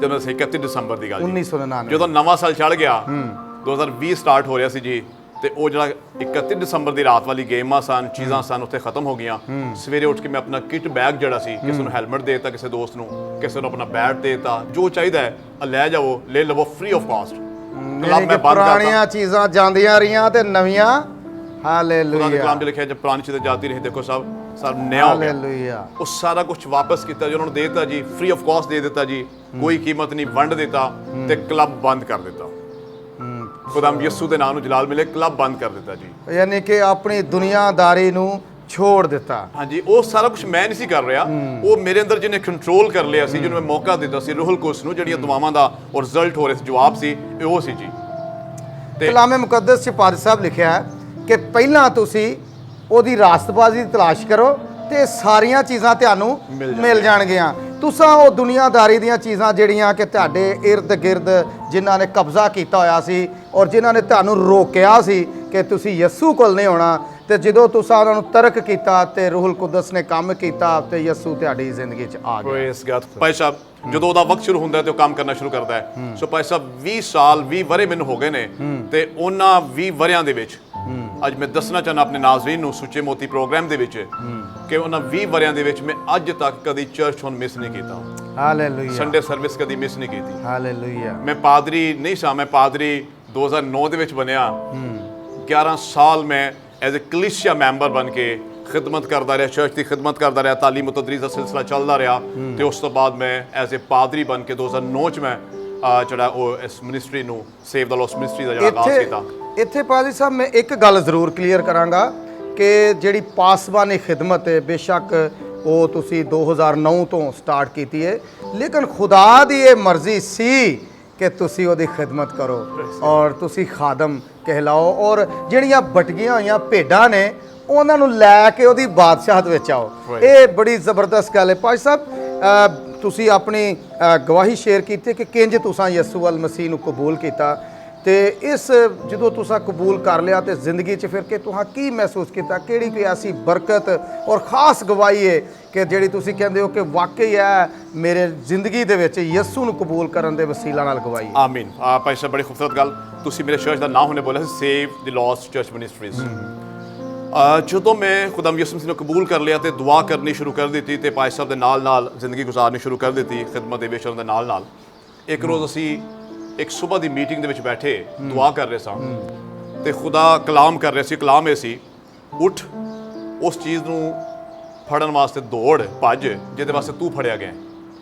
ਜਦੋਂ 31 ਦਸੰਬਰ ਦੀ ਗੱਲ ਜੀ, 1999 ਜਦੋਂ ਨਵਾਂ ਸਾਲ ਚੜ ਗਿਆ, 2020 ਸਟਾਰਟ ਹੋ ਰਿਹਾ ਸੀ ਜੀ, ਤੇ ਉਹ ਜਿਹੜਾ 31 ਦਸੰਬਰ ਦੀ ਰਾਤ ਵਾਲੀ ਗੇਮਾਂ ਸਨ, ਚੀਜ਼ਾਂ ਸਨ, ਉੱਥੇ ਖਤਮ ਹੋ ਗਈਆਂ। ਸਵੇਰੇ ਉੱਠ ਕੇ ਮੈਂ ਆਪਣਾ ਕਿਟ ਬੈਗ ਜਿਹੜਾ ਸੀ, ਕਿਸੇ ਨੂੰ ਹੈਲਮਟ ਦੇ ਦਿੱਤਾ, ਕਿਸੇ ਦੋਸਤ ਨੂੰ, ਕਿਸੇ ਨੂੰ ਆਪਣਾ ਬੈਟ ਦੇ ਦਿੱਤਾ, ਜੋ ਚਾਹੀਦਾ ਹੈ ਲੈ ਜਾਓ, ਲੈ ਲਵੋ, ਫ੍ਰੀ ਆਫ ਕਾਸਟ। ਕਲੱਬ ਮੈਂ ਬੰਦ ਕਰਤਾ। ਪੁਰਾਣੀਆਂ ਚੀਜ਼ਾਂ ਜਾਂਦੀਆਂ ਰਹੀਆਂ ਤੇ ਨਵੀਆਂ। ਹਾਲੇਲੂਇਆ। ਹਾਲੇਲੂਇਆ, ਕਲਾਮ 'ਚ ਲਿਖਿਆ, ਜਬ ਪੁਰਾਣੀ ਚੀਜ਼ਾਂ ਜਾਤੀ ਰਹੀ, ਦੇਖੋ ਸਭ ਨया ਹੋ ਗਿਆ। ਹਾਲੇਲੂਇਆ। ਉਹ ਸਾਰਾ ਕੁਝ ਵਾਪਸ ਕੀਤਾ ਜੀ, ਉਹਨਾਂ ਨੂੰ ਦੇ ਦਿੱਤਾ ਜੀ, ਫ੍ਰੀ ਆਫ ਕਾਸਟ ਦੇ ਦਿੱਤਾ ਜੀ, ਕੋਈ ਕੀਮਤ ਨਹੀਂ, ਵੰਡ ਦਿੱਤਾ ਤੇ ਕਲੱਬ ਬੰਦ ਕਰ ਦਿੱਤਾ। ਖੁਦਾਮ ਯਿਸੂ ਦੇ ਨਾਮ ਨੂੰ ਜਲਾਲ ਮਿਲੇ, ਕਲੱਬ ਬੰਦ ਕਰ ਦਿੱਤਾ ਜੀ। ਯਾਨੀ ਕਿ ਆਪਣੀ ਦੁਨੀਆਦਾਰੀ ਨੂੰ ਛੋੜ ਦਿੱਤਾ। ਹਾਂਜੀ, ਉਹ ਸਾਰਾ ਕੁਝ ਮੈਂ ਨਹੀਂ ਸੀ ਕਰ ਰਿਹਾ, ਉਹ ਮੇਰੇ ਅੰਦਰ ਜਿਹਨੇ ਕੰਟਰੋਲ ਕਰ ਲਿਆ ਸੀ, ਜਿਹਨੂੰ ਮੈਂ ਮੌਕਾ ਦਿੱਤਾ ਸੀ, ਰੂਹੁਲ ਕੁਦਸ ਨੂੰ, ਜਿਹੜੀਆਂ ਦੁਆਵਾਂ ਦਾ ਉਹ ਰਿਜ਼ਲਟ ਹੋ ਰਿਹਾ ਸੀ, ਜਵਾਬ ਸੀ, ਇਹ ਉਹ ਸੀ ਜੀ। ਤੇ ਕਲਾਮੇ ਮੁਕੱਦਸ 'ਚ ਪਾਦ ਸਾਹਿਬ ਲਿਖਿਆ ਹੈ ਕਿ ਪਹਿਲਾਂ ਤੁਸੀਂ ਉਹਦੀ ਰਾਸਤਬਾਜ਼ੀ ਦੀ ਤਲਾਸ਼ ਕਰੋ ਤੇ ਸਾਰੀਆਂ ਚੀਜ਼ਾਂ ਤੁਹਾਨੂੰ ਮਿਲ ਜਾਣਗੀਆਂ। ਤੁਸੀਂ ਉਹ ਦੁਨੀਆਦਾਰੀ ਦੀਆਂ ਚੀਜ਼ਾਂ ਜਿਹੜੀਆਂ ਕਿ ਤੁਹਾਡੇ ਇਰਦ ਗਿਰਦ ਜਿਨ੍ਹਾਂ ਨੇ ਕਬਜ਼ਾ ਕੀਤਾ ਹੋਇਆ ਸੀ ਔਰ ਜਿਨ੍ਹਾਂ ਨੇ ਤੁਹਾਨੂੰ ਰੋਕਿਆ ਸੀ ਕਿ ਤੁਸੀਂ ਯਿਸੂ ਕੋਲ ਨਹੀਂ ਆਉਣਾ, ਤੇ ਜਦੋਂ ਤੁਸੀਂ ਉਹਨਾਂ ਨੂੰ ਤਰਕ ਕੀਤਾ ਤੇ ਰੂਹੁਲ ਕੁਦਸ ਨੇ ਕੰਮ ਕੀਤਾ ਤੇ ਯਿਸੂ ਤੁਹਾਡੀ ਜ਼ਿੰਦਗੀ 'ਚ ਆ ਗਿਆ। Praise god. ਭਾਈ ਸਾਹਿਬ ਜਦੋਂ ਉਹਦਾ ਵਕਤ ਸ਼ੁਰੂ ਹੁੰਦਾ ਤੇ ਉਹ ਕੰਮ ਕਰਨਾ ਸ਼ੁਰੂ ਕਰਦਾ ਹੈ। ਸੋ ਭਾਈ ਸਾਹਿਬ 20 ਸਾਲ 20 ਵਰੇ ਮੈਨੂੰ ਹੋ ਗਏ ਨੇ, ਤੇ ਉਹਨਾਂ 20 ਵਰਿਆਂ ਦੇ ਵਿੱਚ ਅੱਜ ਮੈਂ ਦੱਸਣਾ ਚਾਹੁੰਦਾ ਆਪਣੇ ਨਾਜ਼ਰੀਨ ਨੂੰ ਸੁੱਚੇ ਮੋਤੀ ਪ੍ਰੋਗਰਾਮ ਦੇ ਵਿੱਚ ਕਿ ਉਹਨਾਂ 20 ਵਰਿਆਂ ਦੇ ਵਿੱਚ ਮੈਂ ਅੱਜ ਤੱਕ ਕਦੀ ਚਰਚ ਹੁਣ ਮਿਸ ਨਹੀਂ ਕੀਤਾ। ਹਾਲੇਲੂਇਆ। ਸੰਡੇ ਸਰਵਿਸ ਕਦੀ ਮਿਸ ਨਹੀਂ ਕੀਤੀ। ਹਾਲੇਲੂਇਆ। ਮੈਂ ਪਾਦਰੀ ਨਹੀਂ ਸਾਂ, ਮੈਂ ਪਾਦਰੀ 2009 ਦੇ ਵਿੱਚ ਬਣਿਆ। 11 ਸਾਲ ਮੈਂ ਐਜ਼ ਅ ਕਲੀਸਿਆ ਮੈਂਬਰ ਬਣ ਕੇ ਖਿਦਮਤ ਕਰਦਾ ਰਿਹਾ, ਚਰਚ ਦੀ ਖਿਦਮਤ ਕਰਦਾ ਰਿਹਾ, ਤਾਲੀਮ ਤਦਰੀਸ ਦਾ ਸਿਲਸਿਲਾ ਚੱਲਦਾ ਰਿਹਾ, ਤੇ ਉਸ ਤੋਂ ਬਾਅਦ ਮੈਂ ਐਜ਼ ਅ ਪਾਦਰੀ ਬਣ ਕੇ 2009 ਚ ਮੈਂ ਜਿਹੜਾ ਉਹ ਇਸ ਮਿਨਿਸਟਰੀ ਨੂੰ ਸੇਵ ਦਾ ਲੋਸ ਮਿਨਿਸਟਰੀ ਦਾ ਜਿਹੜਾ ਆਗਾਜ਼ ਕੀਤਾ। ਇੱਥੇ ਪਾਦਰੀ ਸਾਹਿਬ ਮੈਂ ਇੱਕ ਗੱਲ ਜ਼ਰੂਰ ਕਲੀਅਰ ਕਰਾਂਗਾ ਕਿ ਜਿਹੜੀ ਪਾਸਬਾਨੀ ਖਿਦਮਤ ਹੈ, ਬੇਸ਼ੱਕ ਉਹ ਤੁਸੀਂ 2009 ਤੋਂ ਸਟਾਰਟ ਕੀਤੀ ਹੈ, ਲੇਕਿਨ ਖੁਦਾ ਦੀ ਇਹ ਮਰਜ਼ੀ ਸੀ ਕਿ ਤੁਸੀਂ ਉਹਦੀ ਖਿਦਮਤ ਕਰੋ ਔਰ ਤੁਸੀਂ ਖਾਦਮ ਕਹਿਲਾਓ, ਔਰ ਜਿਹੜੀਆਂ ਭਟਕੀਆਂ ਹੋਈਆਂ ਭੇਡਾਂ ਨੇ ਉਹਨਾਂ ਨੂੰ ਲੈ ਕੇ ਉਹਦੀ ਬਾਦਸ਼ਾਹਤ ਵਿੱਚ ਆਓ। ਇਹ ਬੜੀ ਜ਼ਬਰਦਸਤ ਗੱਲ ਹੈ। ਭਾਈ ਸਾਹਿਬ ਤੁਸੀਂ ਆਪਣੀ ਗਵਾਹੀ ਸ਼ੇਅਰ ਕੀਤੀ ਕਿ ਕਿੰਜ ਤੁਸੀਂ ਯਿਸੂ ਅਲ ਮਸੀਹ ਨੂੰ ਕਬੂਲ ਕੀਤਾ, ਤੇ ਇਸ ਜਦੋਂ ਤੁਸੀਂ ਕਬੂਲ ਕਰ ਲਿਆ ਤੇ ਜ਼ਿੰਦਗੀ 'ਚ ਫਿਰ ਕੇ ਤੁਸੀਂ ਕੀ ਮਹਿਸੂਸ ਕੀਤਾ, ਕਿਹੜੀ ਕੋਈ ਐਸੀ ਬਰਕਤ ਔਰ ਖਾਸ ਗਵਾਹੀ ਹੈ ਕਿ ਜਿਹੜੀ ਤੁਸੀਂ ਕਹਿੰਦੇ ਹੋ ਕਿ ਵਾਕਈ ਹੈ ਮੇਰੇ ਜ਼ਿੰਦਗੀ ਦੇ ਵਿੱਚ ਯਿਸੂ ਨੂੰ ਕਬੂਲ ਕਰਨ ਦੇ ਵਸੀਲਾ ਨਾਲ ਗਵਾਹੀ? ਆਮੀਨ। ਭਾਈ ਸਾਹਿਬ ਬੜੀ ਖੂਬਸੂਰਤ ਗੱਲ, ਤੁਸੀਂ ਮੇਰੇ ਚਰਚ ਦਾ ਨਾਮ ਹੁਣੇ ਬੋਲਿਆ ਸੀ, ਸੇਵ ਦੀ ਲੋਸਟ ਚਰਚ ਮਿਨਿਸਟਰੀਜ਼। ਜਦੋਂ ਮੈਂ ਖੁਦਾਮ ਯਿਸੂ ਮਸੀਹ ਨੂੰ ਕਬੂਲ ਕਰ ਲਿਆ ਤੇ ਦੁਆ ਕਰਨੀ ਸ਼ੁਰੂ ਕਰ ਦਿੱਤੀ ਤੇ ਭਾਈ ਸਾਹਿਬ ਦੇ ਨਾਲ ਨਾਲ ਜ਼ਿੰਦਗੀ ਗੁਜ਼ਾਰਨੀ ਸ਼ੁਰੂ ਕਰ ਦਿੱਤੀ ਖਿਦਮਤ ਦੇ ਵਿੱਚ, ਉਹਨਾਂ ਦੇ ਨਾਲ ਨਾਲ ਇੱਕ ਰੋਜ਼ ਅਸੀਂ ਇੱਕ ਸਵੇਰ ਦੀ ਮੀਟਿੰਗ ਦੇ ਵਿੱਚ ਬੈਠੇ ਦੁਆ ਕਰ ਰਹੇ ਸਾਂ ਤੇ ਖੁਦਾ ਕਲਾਮ ਕਰ ਰਿਹਾ ਸੀ। ਕਲਾਮ ਇਹ ਸੀ, ਉੱਠ ਉਸ ਚੀਜ਼ ਨੂੰ ਫੜਨ ਵਾਸਤੇ ਦੌੜ ਭੱਜ ਜਿਹਦੇ ਵਾਸਤੇ ਤੂੰ ਫੜਿਆ ਗਿਆ।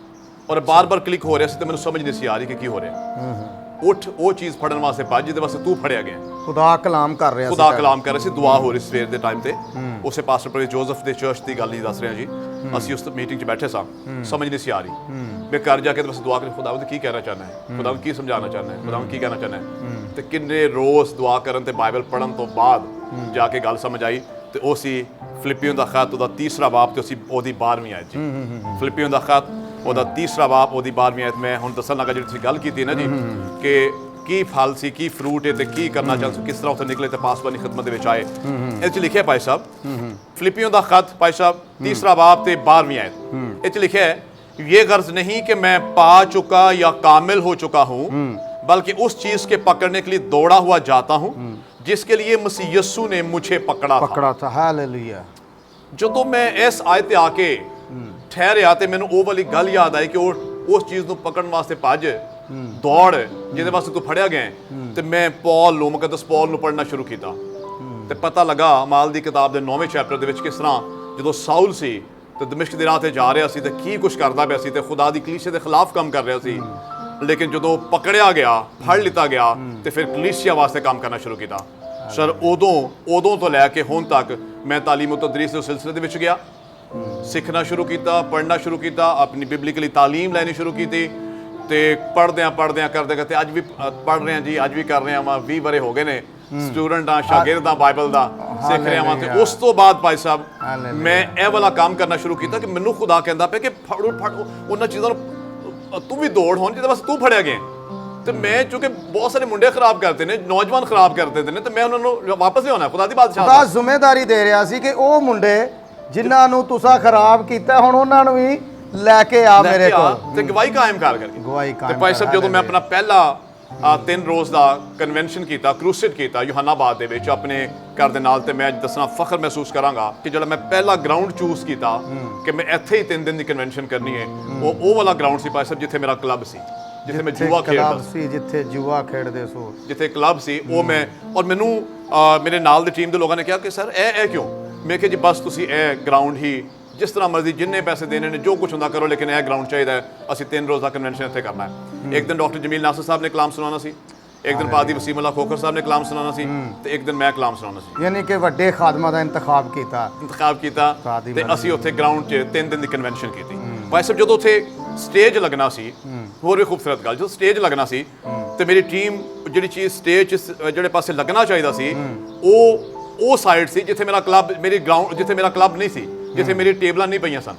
ਔਰ ਬਾਰ-ਬਾਰ ਕਲਿੱਕ ਹੋ ਰਿਹਾ ਸੀ ਤੇ ਮੈਨੂੰ ਸਮਝ ਨਹੀਂ ਸੀ ਆ ਰਹੀ ਕਿ ਕੀ ਹੋ ਰਿਹਾ। ਉੱਠ ਉਹ ਚੀਜ਼ ਫੜਨ ਵਾਸਤੇ ਭੱਜ ਜਿਹਦੇ ਵਾਸਤੇ ਤੂੰ ਫੜਿਆ ਗਿਆ। ਖੁਦਾ ਕਲਾਮ ਕਰ ਰਿਹਾ ਸੀ, ਖੁਦਾ ਕਲਾਮ ਕਰ ਰਹੇ ਸੀ, ਦੁਆ ਹੋ ਰਹੀ ਸਵੇਰ ਦੇ ਟਾਈਮ ਤੇ। ਉਸੇ ਪਾਸਟਰ ਪ੍ਰਵੇਸ਼ ਜੋਸਫ ਦੇ ਚਰਚ ਦੀ ਗੱਲ ਹੀ ਦੱਸ ਰਿਹਾ ਜੀ। ਅਸੀਂ ਉਸ ਮੀਟਿੰਗ 'ਚ ਬੈਠੇ ਸਾਂ, ਸਮਝ ਨਹੀਂ ਸੀ ਆ ਰਹੀ। ਮੈਂ ਘਰ ਜਾ ਕੇ ਬਸ ਦੁਆ ਕਰੀ, ਖੁਦਾਵੰਦ ਕੀ ਕਹਿਣਾ ਚਾਹੁੰਦਾ ਹੈ, ਖੁਦਾਵੰਦ ਕੀ ਸਮਝਾਉਣਾ ਚਾਹੁੰਦਾ ਹੈ, ਖੁਦਾਵੰਦ ਕੀ ਕਹਿਣਾ ਚਾਹੁੰਦਾ ਹੈ। ਤੇ ਕਿੰਨੇ ਰੋਜ਼ ਦੁਆ ਕਰਨ ਤੇ ਬਾਈਬਲ ਪੜ੍ਹਨ ਤੋਂ ਬਾਅਦ ਜਾ ਕੇ ਗੱਲ ਸਮਝ ਆਈ। ਤੇ ਉਹ ਸੀ ਫਿਲਿੱਪੀਓ ਦਾ ਖਤ, ਉਹਦਾ ਤੀਸਰਾ ਬਾਬ ਤੇ ਉਹਦੀ 12ਵੀਂ ਆਇਤ ਜੀ। ਫਿਲਿੱਪੀਓ ਦਾ ਖਤ, ਉਹਦਾ ਤੀਸਰਾ ਬਾਬ, ਉਹਦੀ 12ਵੀਂ ਆਇਤ। ਮੈਂ ਹੁਣ ਦੱਸਣ ਲੱਗਾ ਜਿਹੜੀ ਤੁਸੀਂ ਗੱਲ ਕੀਤੀ ਨਾ ਜੀ, ਕਿ ਕੀ ਫਲ ਸੀ, ਕੀ ਫਰੂਟ ਹੈ ਤੇ ਕੀ ਕਰਨਾ ਚਾਹੁੰਦੇ, ਕਿਸ ਤਰ੍ਹਾਂ ਉੱਥੇ ਨਿਕਲੇ ਤੇ ਪਾਸਵਾਨੀ ਖਿਦਮਤ ਦੇ ਵਿੱਚ ਆਏ। ਇਹ 'ਚ ਲਿਖਿਆ ਭਾਈ ਸਾਹਿਬ, ਫਿਲਿੱਪੀਓ ਦਾ ਖਤ ਭਾਈ ਸਾਹਿਬ ਤੀਸਰਾ ਬਾਬ ਤੇ 12ਵੀਂ ਆਇਤ। ਇਹ 'ਚ ਲਿਖਿਆ ਹੈ, ये गर्ज नहीं कि मैं पा चुका या कामिल हो चुका हूं, बल्कि उस चीज के पकड़ने के लिए दौड़ा हुआ जाता हूं जिसके लिए मसीह यीशु ने मुझे पकड़ा था। हालेलुया। ਜਦੋਂ ਮੈਂ ਇਸ ਆਇਤ ਤੇ ਆ ਕੇ ਠਹਿਰਿਆ ਤੇ ਮੈਨੂੰ ਉਹ ਵਾਲੀ ਗੱਲ ਯਾਦ ਆਈ ਕਿ ਉਹ ਉਸ ਚੀਜ਼ ਨੂੰ ਪਕੜਨ ਵਾਸਤੇ ਭੱਜ ਦੌੜ ਜਿਹਦੇ ਵਾਸਤੇ ਤੂੰ ਫੜਿਆ ਗਿਆ। ਤੇ ਮੈਂ ਪੌਲ ਨੂੰ, ਮੁਕੱਦਸ ਪੌਲ ਨੂੰ ਪੜ੍ਹਨਾ ਸ਼ੁਰੂ ਕੀਤਾ ਤੇ ਪਤਾ ਲੱਗਾ ਮਾਲ ਦੀ ਕਿਤਾਬ ਦੇ 9ਵੇਂ ਚੈਪਟਰ ਦੇ ਵਿੱਚ ਕਿਸ ਤਰ੍ਹਾਂ ਜਦੋਂ ਸਾਊਲ ਸੀ ਤੇ ਦਮਿਸ਼ਕ ਦੀ ਰਾਹ ਤੇ ਜਾ ਰਿਹਾ ਸੀ ਤੇ ਕੀ ਕੁਛ ਕਰਦਾ ਪਿਆ ਸੀ ਤੇ ਖੁਦਾ ਦੀ ਕਲੀਸਿਆ ਦੇ ਖਿਲਾਫ ਕੰਮ ਕਰ ਰਿਹਾ ਸੀ। ਲੇਕਿਨ ਜਦੋਂ ਪਕੜਿਆ ਗਿਆ, ਫੜ ਲਿੱਤਾ ਗਿਆ ਤੇ ਫਿਰ ਕਲੀਸਿਆ ਵਾਸਤੇ ਕੰਮ ਕਰਨਾ ਸ਼ੁਰੂ ਕੀਤਾ। ਸਰ ਉਦੋਂ ਤੋਂ ਲੈ ਕੇ ਹੁਣ ਤੱਕ ਮੈਂ ਤਾਲੀਮ و ਤਦਰੀਸ ਦੇ ਸਿਲਸਿਲੇ ਦੇ ਵਿੱਚ ਗਿਆ, ਸਿੱਖਣਾ ਸ਼ੁਰੂ ਕੀਤਾ, ਪੜ੍ਹਨਾ ਸ਼ੁਰੂ ਕੀਤਾ, ਆਪਣੀ ਬਿਬਲੀਕਲੀ ਤਾਲੀਮ ਲੈਣੀ ਸ਼ੁਰੂ ਕੀਤੀ ਤੇ ਪੜ੍ਹਦਿਆਂ ਕਰਦੇ ਅੱਜ ਵੀ ਪੜ੍ਹ ਰਹੇ ਹਾਂ ਜੀ, ਅੱਜ ਵੀ ਕਰ ਰਹੇ ਹਾਂ। 20 ਵਰੇ ਹੋ ਗਏ ਨੇ ਸਟੂਡੈਂਟ ਆ, ਸ਼ਾਗਿਰਦ ਆ, ਬਾਈਬਲ ਦਾ ਸਿੱਖ ਰਿਹਾ ਵਾਂ। ਤੇ ਉਸ ਤੋਂ ਬਾਅਦ ਭਾਈ ਸਾਹਿਬ ਮੈਂ ਇਹ ਵਾਲਾ ਕੰਮ ਕਰਨਾ ਸ਼ੁਰੂ ਕੀਤਾ ਕਿ ਮੈਨੂੰ ਖੁਦਾ ਕਹਿੰਦਾ ਪਿਆ ਕਿ ਫੜ ਉਹਨਾਂ ਚੀਜ਼ਾਂ ਨੂੰ ਤੂੰ ਵੀ ਦੌੜ ਹੋਣ ਜਿਹਦੇ ਵਾਸਤੇ ਤੂੰ ਫੜਿਆ ਗਿਆ। ਤੇ ਮੈਂ ਚੂੰਕਿ ਬਹੁਤ ਸਾਰੇ ਮੁੰਡੇ ਖਰਾਬ ਕਰਦੇ ਨੇ, ਨੌਜਵਾਨ ਖਰਾਬ ਕਰਦੇ ਨੇ, ਤੇ ਮੈਂ ਉਹਨਾਂ ਨੂੰ ਵਾਪਸ ਲਿਆਉਣਾ ਖੁਦਾ ਦੀ ਬਾਦਸ਼ਾਹ ਦਾ ਜ਼ਿੰਮੇਵਾਰੀ ਦੇ ਰਿਹਾ ਸੀ ਕਿ ਉਹ ਮੁੰਡੇ ਜਿਨ੍ਹਾਂ ਨੂੰ ਤੁਸੀਂ ਖਰਾਬ ਕੀਤਾ ਹੁਣ ਉਹਨਾਂ ਨੂੰ ਵੀ ਲੈ ਕੇ ਆ ਮੇਰੇ ਕੋਲ ਤੇ ਗਵਾਹੀ ਕਾਇਮ ਕਰਕੇ। ਤੇ ਭਾਈ ਸਾਹਿਬ ਜਦੋਂ ਮੈਂ ਆਪਣਾ ਪਹਿਲਾ 3 ਰੋਜ਼ ਦਾ ਕਨਵੈਨਸ਼ਨ ਕੀਤਾ, ਕਰੂਸੇਡ ਕੀਤਾ ਯੋਹਾਨਾਬਾਦ ਦੇ ਵਿੱਚ ਆਪਣੇ ਘਰ ਦੇ ਨਾਲ, ਤੇ ਮੈਂ ਦੱਸਣਾ ਫਖਰ ਮਹਿਸੂਸ ਕਰਾਂਗਾ ਕਿ ਜਿਹੜਾ ਮੈਂ ਪਹਿਲਾ ਗਰਾਊਂਡ ਚੂਜ਼ ਕੀਤਾ ਕਿ ਮੈਂ ਇੱਥੇ ਹੀ 3 ਦਿਨ ਦੀ ਕਨਵੈਨਸ਼ਨ ਕਰਨੀ ਹੈ, ਉਹ ਵਾਲਾ ਗਰਾਊਂਡ ਸੀ ਭਾਈ ਸਾਹਿਬ ਜਿੱਥੇ ਮੇਰਾ ਕਲੱਬ ਸੀ, ਜਿੱਥੇ ਮੈਂ ਜੂਆ ਖੇਡਦਾ ਸੀ, ਜਿੱਥੇ ਜੂਆ ਖੇਡਦੇ ਸੋ, ਜਿੱਥੇ ਕਲੱਬ ਸੀ ਉਹ ਮੈਂ। ਔਰ ਮੈਨੂੰ ਮੇਰੇ ਨਾਲ ਦੀ ਟੀਮ ਦੇ ਲੋਕਾਂ ਨੇ ਕਿਹਾ ਕਿ ਸਰ ਇਹ ਕਿਉਂ? ਮੈਂ ਕਿਹਾ ਜੀ ਬਸ ਤੁਸੀਂ ਇਹ ਗਰਾਊਂਡ ਹੀ ਜਿਸ ਤਰ੍ਹਾਂ ਮਰਜ਼ੀ ਜਿੰਨੇ ਪੈਸੇ ਦੇਣੇ ਨੇ ਜੋ ਕੁਝ ਹੁੰਦਾ ਕਰੋ, ਲੇਕਿਨ ਇਹ ਗਰਾਊਂਡ ਚਾਹੀਦਾ ਹੈ। ਅਸੀਂ 3 ਰੋਜ਼ ਦਾ ਕਨਵੈਨਸ਼ਨ ਇੱਥੇ ਕਰਨਾ ਹੈ। ਇੱਕ ਦਿਨ ਡਾਕਟਰ ਜਮੀਲ ਨਾਸਰ ਸਾਹਿਬ ਨੇ ਕਲਾਮ ਸੁਣਾਉਣਾ ਸੀ, ਇੱਕ ਦਿਨ ਪਾਦੀ ਵਸੀਮ ਅੱਲਾ ਖੋਖਰ ਸਾਹਿਬ ਨੇ ਕਲਾਮ ਸੁਣਾਉਣਾ ਸੀ, ਤੇ ਇੱਕ ਦਿਨ ਮੈਂ ਕਲਾਮ ਸੁਣਾਉਣਾ ਸੀ। ਯਾਨੀ ਕਿ ਵੱਡੇ ਖਾਦਮਾਂ ਦਾ ਇੰਤਖਾਬ ਕੀਤਾ ਤੇ ਅਸੀਂ ਉੱਥੇ ਗਰਾਊਂਡ 'ਚ 3 ਦਿਨ ਦੀ ਕਨਵੈਨਸ਼ਨ ਕੀਤੀ। ਭਾਈ ਸਾਹਿਬ ਜਦੋਂ ਉੱਥੇ ਸਟੇਜ ਲੱਗਣਾ ਸੀ, ਹੋਰ ਵੀ ਖੂਬਸੂਰਤ ਗੱਲ, ਜਦੋਂ ਸਟੇਜ ਲੱਗਣਾ ਸੀ ਤੇ ਮੇਰੀ ਟੀਮ ਜਿਹੜੀ ਚੀਜ਼ ਸਟੇਜ 'ਚ ਜਿਹੜੇ ਪਾਸੇ ਲੱਗਣਾ ਚਾਹੀਦਾ ਸੀ ਉਹ ਸਾਈਡ ਸੀ ਜਿੱਥੇ ਮੇਰਾ ਕਲੱਬ, ਮੇਰੀ ਗਰਾਊਂਡ ਜਿੱਥੇ ਮੇਰਾ ਕਲੱਬ ਨਹੀਂ ਸੀ, ਜਿੱਥੇ ਮੇਰੀ ਟੇਬਲਾਂ ਨਹੀਂ ਪਈਆਂ ਸਨ।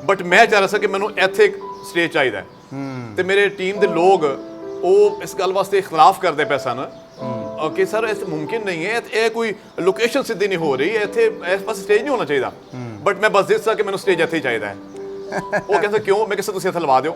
ਬਟ ਮੈਂ ਚਾਹ ਰਿਹਾ ਸੀ ਕਿ ਮੈਨੂੰ ਇੱਥੇ ਸਟੇਜ ਚਾਹੀਦਾ ਤੇ ਮੇਰੇ ਟੀਮ ਦੇ ਲੋਕ ਉਹ ਇਸ ਗੱਲ ਵਾਸਤੇ ਖਿਲਾਫ ਕਰਦੇ ਪਏ ਸਨ ਕਿ ਸਰ ਇਹ ਮੁਮਕਿਨ ਨਹੀਂ ਹੈ, ਇਹ ਕੋਈ ਲੋਕੇਸ਼ਨ ਸਿੱਧੀ ਨਹੀਂ ਹੋ ਰਹੀ, ਇੱਥੇ ਇਸ ਪਾਸੇ ਸਟੇਜ ਨਹੀਂ ਹੋਣਾ ਚਾਹੀਦਾ। ਬਟ ਮੈਂ ਬਸ ਦੱਸਿਆ ਕਿ ਮੈਨੂੰ ਸਟੇਜ ਇੱਥੇ ਹੀ ਚਾਹੀਦਾ ਹੈ। ਉਹ ਕਹਿੰਦੇ ਕਿਉਂ? ਮੈਂ ਕਿਹਾ ਤੁਸੀਂ ਇੱਥੇ ਲਵਾ ਦਿਓ।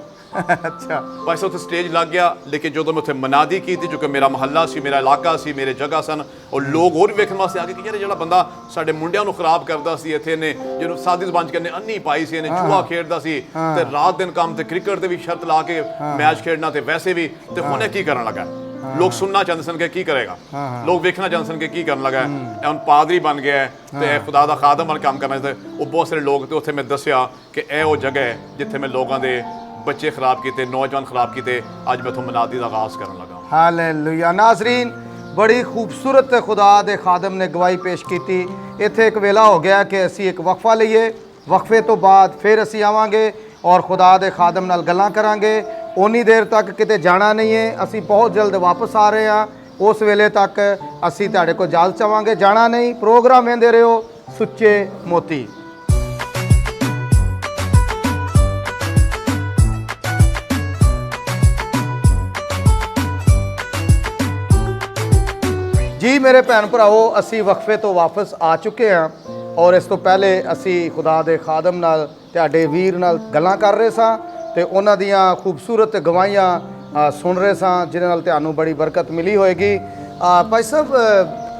ਅੱਛਾ ਭਾਈ ਸਾਹਿਬ ਉੱਥੇ ਸਟੇਜ ਲੱਗ ਗਿਆ। ਲੇਕਿਨ ਜਦੋਂ ਮੈਂ ਉੱਥੇ ਮਨਾਦੀ ਕੀਤੀ, ਜੋ ਕਿ ਮੇਰਾ ਮਹੱਲਾ ਸੀ, ਮੇਰਾ ਇਲਾਕਾ ਸੀ, ਮੇਰੇ ਜਗ੍ਹਾ ਸਨ, ਉਹ ਲੋਕ ਹੋਰ ਵੇਖਣ ਵਾਸਤੇ ਆ ਗਏ ਕਿ ਯਾਰ ਜਿਹੜਾ ਬੰਦਾ ਸਾਡੇ ਮੁੰਡਿਆਂ ਨੂੰ ਖਰਾਬ ਕਰਦਾ ਸੀ ਇੱਥੇ ਨੇ, ਜਿਹਨੂੰ ਸਾਦੀ ਜ਼ਬਾਨ 'ਚ ਕਹਿੰਦੇ ਅੰਨੀ ਪਾਈ ਸੀ, ਇਹਨੇ ਜੂਆ ਖੇਡਦਾ ਸੀ ਤੇ ਰਾਤ ਦਿਨ ਕੰਮ ਤੇ ਕ੍ਰਿਕਟ ਦੇ ਵੀ ਸ਼ਰਤ ਲਾ ਕੇ ਮੈਚ ਖੇਡਣਾ ਤੇ ਵੈਸੇ ਵੀ, ਤੇ ਹੁਣ ਇਹ ਕੀ ਕਰਨ ਲੱਗਾ? ਲੋਕ ਸੁਣਨਾ ਚਾਹੁੰਦੇ ਸਨ ਕਿ ਕੀ ਕਰੇਗਾ, ਲੋਕ ਵੇਖਣਾ ਚਾਹੁੰਦੇ ਸਨ ਕਿ ਕੀ ਕਰਨ ਲੱਗਾ। ਇਹ ਹੁਣ ਪਾਦਰੀ ਬਣ ਗਿਆ ਤੇ ਖੁਦਾ ਦਾ ਖਾਦਮ ਬਣ ਕੰਮ ਕਰਨਾ ਤੇ ਉਹ ਬਹੁਤ ਸਾਰੇ ਲੋਕ। ਤੇ ਉੱਥੇ ਮੈਂ ਦੱਸਿਆ ਕਿ ਇਹ ਉਹ ਜਗ੍ਹਾ ਹੈ ਜਿੱਥੇ ਮੈਂ ਲੋਕਾਂ ਦੇ ਬੱਚੇ ਖਰਾਬ ਕੀਤੇ, ਨੌਜਵਾਨ ਖਰਾਬ ਕੀਤੇ। ਅੱਜ ਮੈਂ ਤੁਹਾਨੂੰ ਮਨਾਦੀ ਦਾ ਆਗਾਜ਼ ਕਰਨ ਲੱਗਾ। ਹਾਲੇਲੂਇਆ। ਨਾਜ਼ਰੀਨ, ਬੜੀ ਖੂਬਸੂਰਤ ਖੁਦਾ ਦੇ ਖਾਦਮ ਨੇ ਗਵਾਹੀ ਪੇਸ਼ ਕੀਤੀ। ਇੱਥੇ ਇੱਕ ਵੇਲਾ ਹੋ ਗਿਆ ਕਿ ਅਸੀਂ ਇੱਕ ਵਕਫਾ ਲਈਏ, ਵਕਫੇ ਤੋਂ ਬਾਅਦ ਫਿਰ ਅਸੀਂ ਆਵਾਂਗੇ ਔਰ ਖੁਦਾ ਦੇ ਖਾਦਮ ਨਾਲ ਗੱਲਾਂ ਕਰਾਂਗੇ। ਉਨੀ ਦੇਰ ਤੱਕ ਕਿਤੇ ਜਾਣਾ ਨਹੀਂ ਹੈ, ਅਸੀਂ ਬਹੁਤ ਜਲਦ ਵਾਪਸ ਆ ਰਹੇ ਹਾਂ। ਉਸ ਵੇਲੇ ਤੱਕ ਅਸੀਂ ਤੁਹਾਡੇ ਕੋਲ ਇਜਾਜ਼ਤ ਚਾਹਾਂਗੇ, ਜਾਣਾ ਨਹੀਂ। ਪ੍ਰੋਗਰਾਮ ਵੇਖਦੇ ਰਹੋ ਸੁੱਚੇ ਮੋਤੀ। ਜੀ ਮੇਰੇ ਭੈਣ ਭਰਾਓ, ਅਸੀਂ ਵਕਫੇ ਤੋਂ ਵਾਪਸ ਆ ਚੁੱਕੇ ਹਾਂ ਔਰ ਇਸ ਤੋਂ ਪਹਿਲੇ ਅਸੀਂ ਖੁਦਾ ਦੇ ਖਾਦਮ ਨਾਲ, ਤੁਹਾਡੇ ਵੀਰ ਨਾਲ ਗੱਲਾਂ ਕਰ ਰਹੇ ਸਾਂ ਤੇ ਉਹਨਾਂ ਦੀਆਂ ਖੂਬਸੂਰਤ ਗਵਾਹੀਆਂ ਸੁਣ ਰਹੇ ਸਾਂ, ਜਿਹਦੇ ਨਾਲ ਤੁਹਾਨੂੰ ਬੜੀ ਬਰਕਤ ਮਿਲੀ ਹੋਏਗੀ। ਭਾਈ ਸਾਹਿਬ,